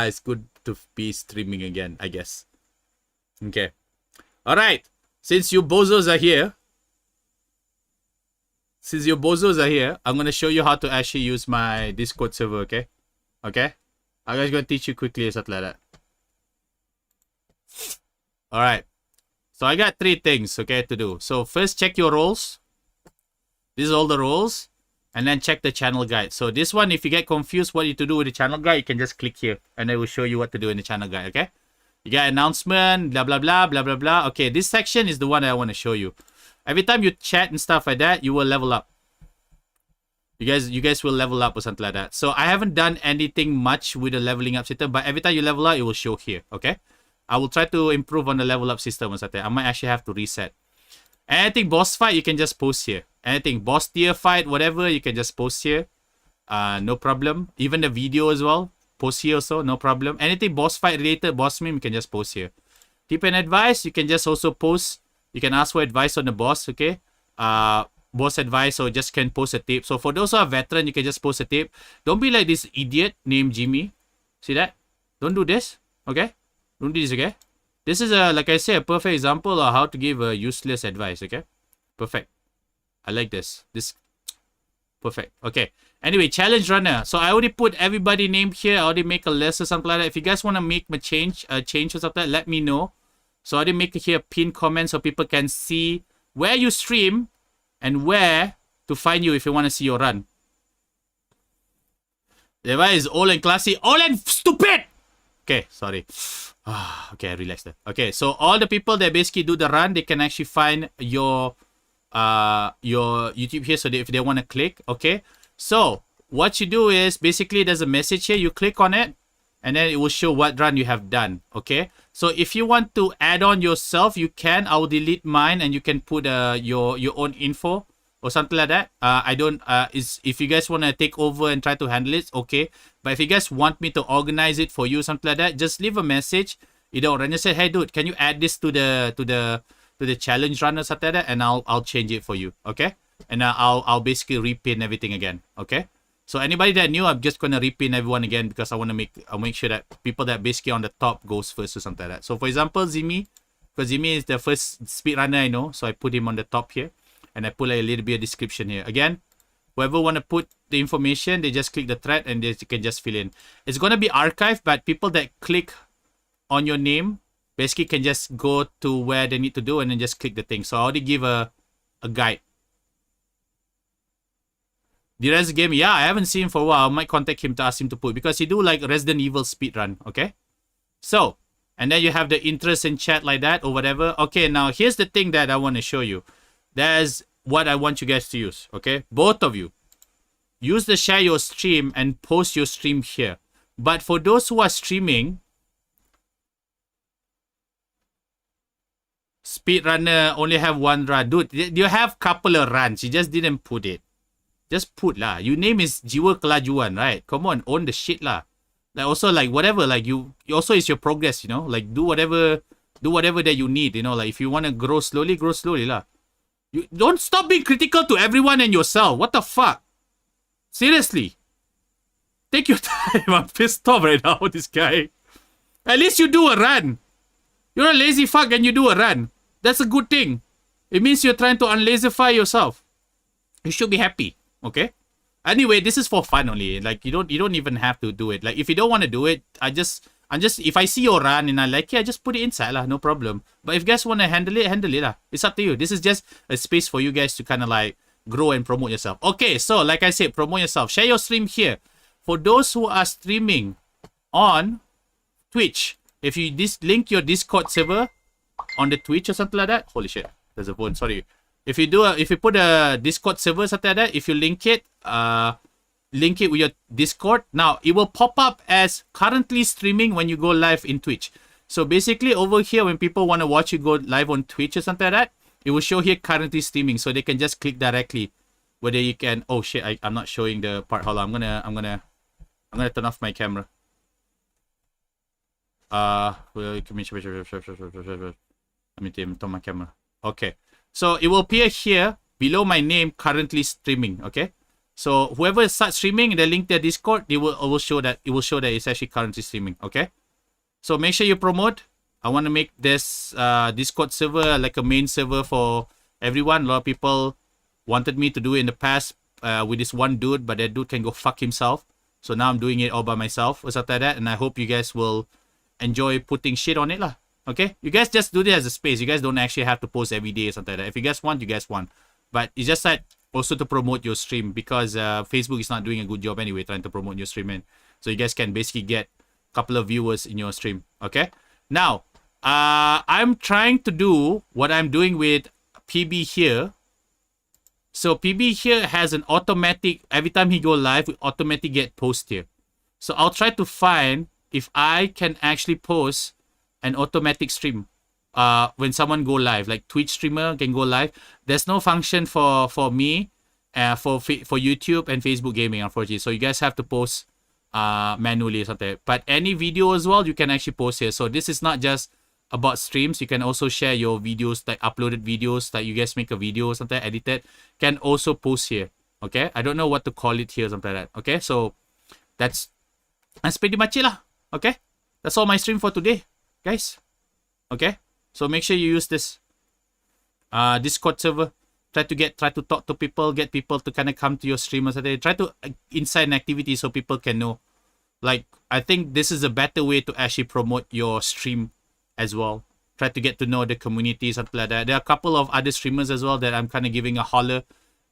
It's good to be streaming again, I guess. Okay. Alright. Since you bozos are here, I'm gonna show you how to actually use my Discord server, okay? Okay? I'm just gonna teach you quickly or something like that. Alright. So I got 3 things, okay, to do. So first, check your roles. This is all the roles. And then check the channel guide. So this one, if you get confused what you to do with the channel guide, you can just click here. And I will show you what to do in the channel guide, okay? You get announcement, blah, blah, blah, blah, blah, blah. Okay, this section is the one I want to show you. Every time you chat and stuff like that, you will level up. You guys will level up or something like that. So I haven't done anything much with the leveling up system, but every time you level up, it will show here, okay? I will try to improve on the level up system or something. I might actually have to reset. Anything boss fight, you can just post here. Anything boss tier fight, whatever, you can just post here. No problem. Even the video as well, post here also, no problem. Anything boss fight related, boss meme, you can just post here. Tip and advice, you can just also post. You can ask for advice on the boss, okay? Boss advice, or just can post a tip. So for those who are veteran, you can just post a tip. Don't be like this idiot named Jimmy. See that? Don't do this, okay? Don't do this, okay? This is like I say, a perfect example of how to give a useless advice, okay? Perfect. I like this. This perfect. Okay. Anyway, challenge runner. So I already put everybody named here. I already make a list or something like that. If you guys want to make a change or something, let me know. So I already make here a pinned comment so people can see where you stream and where to find you if you want to see your run. The advice is old and classy, old and stupid. Okay, sorry. Okay, I relaxed that. Okay, so all the people that basically do the run, they can actually find your YouTube here. So if they want to click, okay. So what you do is basically there's a message here. You click on it, and then it will show what run you have done. Okay. So if you want to add on yourself, you can. I will delete mine, and you can put your own info or something like that. I don't. If you guys want to take over and try to handle it, okay. But if you guys want me to organize it for you, something like that, just leave a message. You know, and just say, hey, dude, can you add this to the challenge run or something like that, and I'll change it for you, okay? And I'll basically repin everything again, okay? So anybody that new, I'm just gonna repin everyone again because I'll make sure that people that basically on the top goes first or something like that. So for example, Zimi, because Zimi is the first speedrunner I know, so I put him on the top here, and I put like a little bit of description here. Again, whoever want to put the information, they just click the thread and they can just fill in. It's gonna be archived, but people that click on your name basically can just go to where they need to do and then just click the thing. So I already give a guide. The Resident Game, yeah, I haven't seen him for a while. I might contact him to ask him to put, because he do like Resident Evil speedrun, okay? So, and then you have the interest in chat like that or whatever. Okay, now here's the thing that I want to show you. There's what I want you guys to use, okay? Both of you. Use the share your stream and post your stream here. But for those who are streaming, speedrunner only have one run. Dude, you have couple of runs. You just didn't put it. Just put lah. Your name is Jiwa Kelajuan, right? Come on, own the shit lah. Like also like whatever, like you also is your progress, you know? Like do whatever that you need, you know? Like if you want to grow slowly lah. You don't stop being critical to everyone and yourself. What the fuck? Seriously. Take your time. I'm pissed off right now, this guy. At least you do a run. You're a lazy fuck and you do a run. That's a good thing. It means you're trying to unlazify yourself. You should be happy. Okay? Anyway, this is for fun only. Like you don't even have to do it. Like if you don't want to do it, if I see your run and I like it, I just put it inside lah, no problem. But if you guys want to handle it lah. It's up to you. This is just a space for you guys to kind of like grow and promote yourself. Okay, so like I said, promote yourself. Share your stream here. For those who are streaming on Twitch, if you link your Discord server on the Twitch or something like that, holy shit, there's a phone. Sorry. If you put a Discord server something like that, if you link it with your Discord, now it will pop up as currently streaming when you go live in Twitch. So basically over here, when people want to watch you go live on Twitch or something like that, it will show here currently streaming, so they can just click directly. Whether you can, oh shit, I'm not showing the part. Hold on, I'm gonna turn off my camera. Let me turn my camera. Okay. So it will appear here below my name, currently streaming. Okay. So whoever starts streaming, they link their Discord, it will show that it's actually currently streaming. Okay. So make sure you promote. I want to make this Discord server like a main server for everyone. A lot of people wanted me to do it in the past with this one dude, but that dude can go fuck himself. So now I'm doing it all by myself or something like that, and I hope you guys will enjoy putting shit on it lah. Okay, you guys just do this as a space. You guys don't actually have to post every day or something like that. If you guys want, you guys want. But it's just that also to promote your stream, because Facebook is not doing a good job anyway trying to promote your stream. And so you guys can basically get a couple of viewers in your stream. Okay, now I'm trying to do what I'm doing with PB here. So PB here has an automatic, every time he go live, we automatically get post here. So I'll try to find if I can actually post an automatic stream. When someone go live, like Twitch streamer can go live. There's no function for me, for YouTube and Facebook gaming, unfortunately. So you guys have to post manually or something. But any video as well, you can actually post here. So this is not just about streams. You can also share your videos, like uploaded videos, like you guys make a video or something, edited, can also post here. Okay, I don't know what to call it here, something like that. Okay, so that's pretty much it lah. Okay, that's all my stream for today, guys. Okay, so make sure you use this Discord server. Try to talk to people, get people to kind of come to your stream or something. Try to incite an activity so people can know. Like, I think this is a better way to actually promote your stream as well. Try to get to know the community, something like that. There are a couple of other streamers as well that I'm kind of giving a holler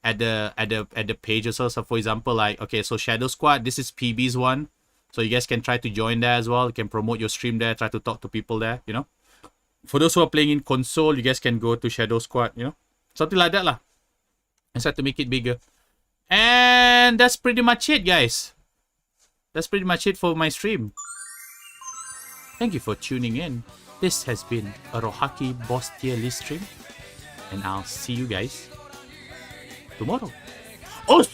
at the page or so. So for example, like, okay, so Shadow Squad, this is PB's one. So you guys can try to join there as well. You can promote your stream there, try to talk to people there, you know. For those who are playing in console, you guys can go to Shadow Squad, you know. Something like that lah. I try to make it bigger. And that's pretty much it, guys. That's pretty much it for my stream. Thank you for tuning in. This has been a Rawhaki Boss Tier List stream. And I'll see you guys tomorrow. Oh!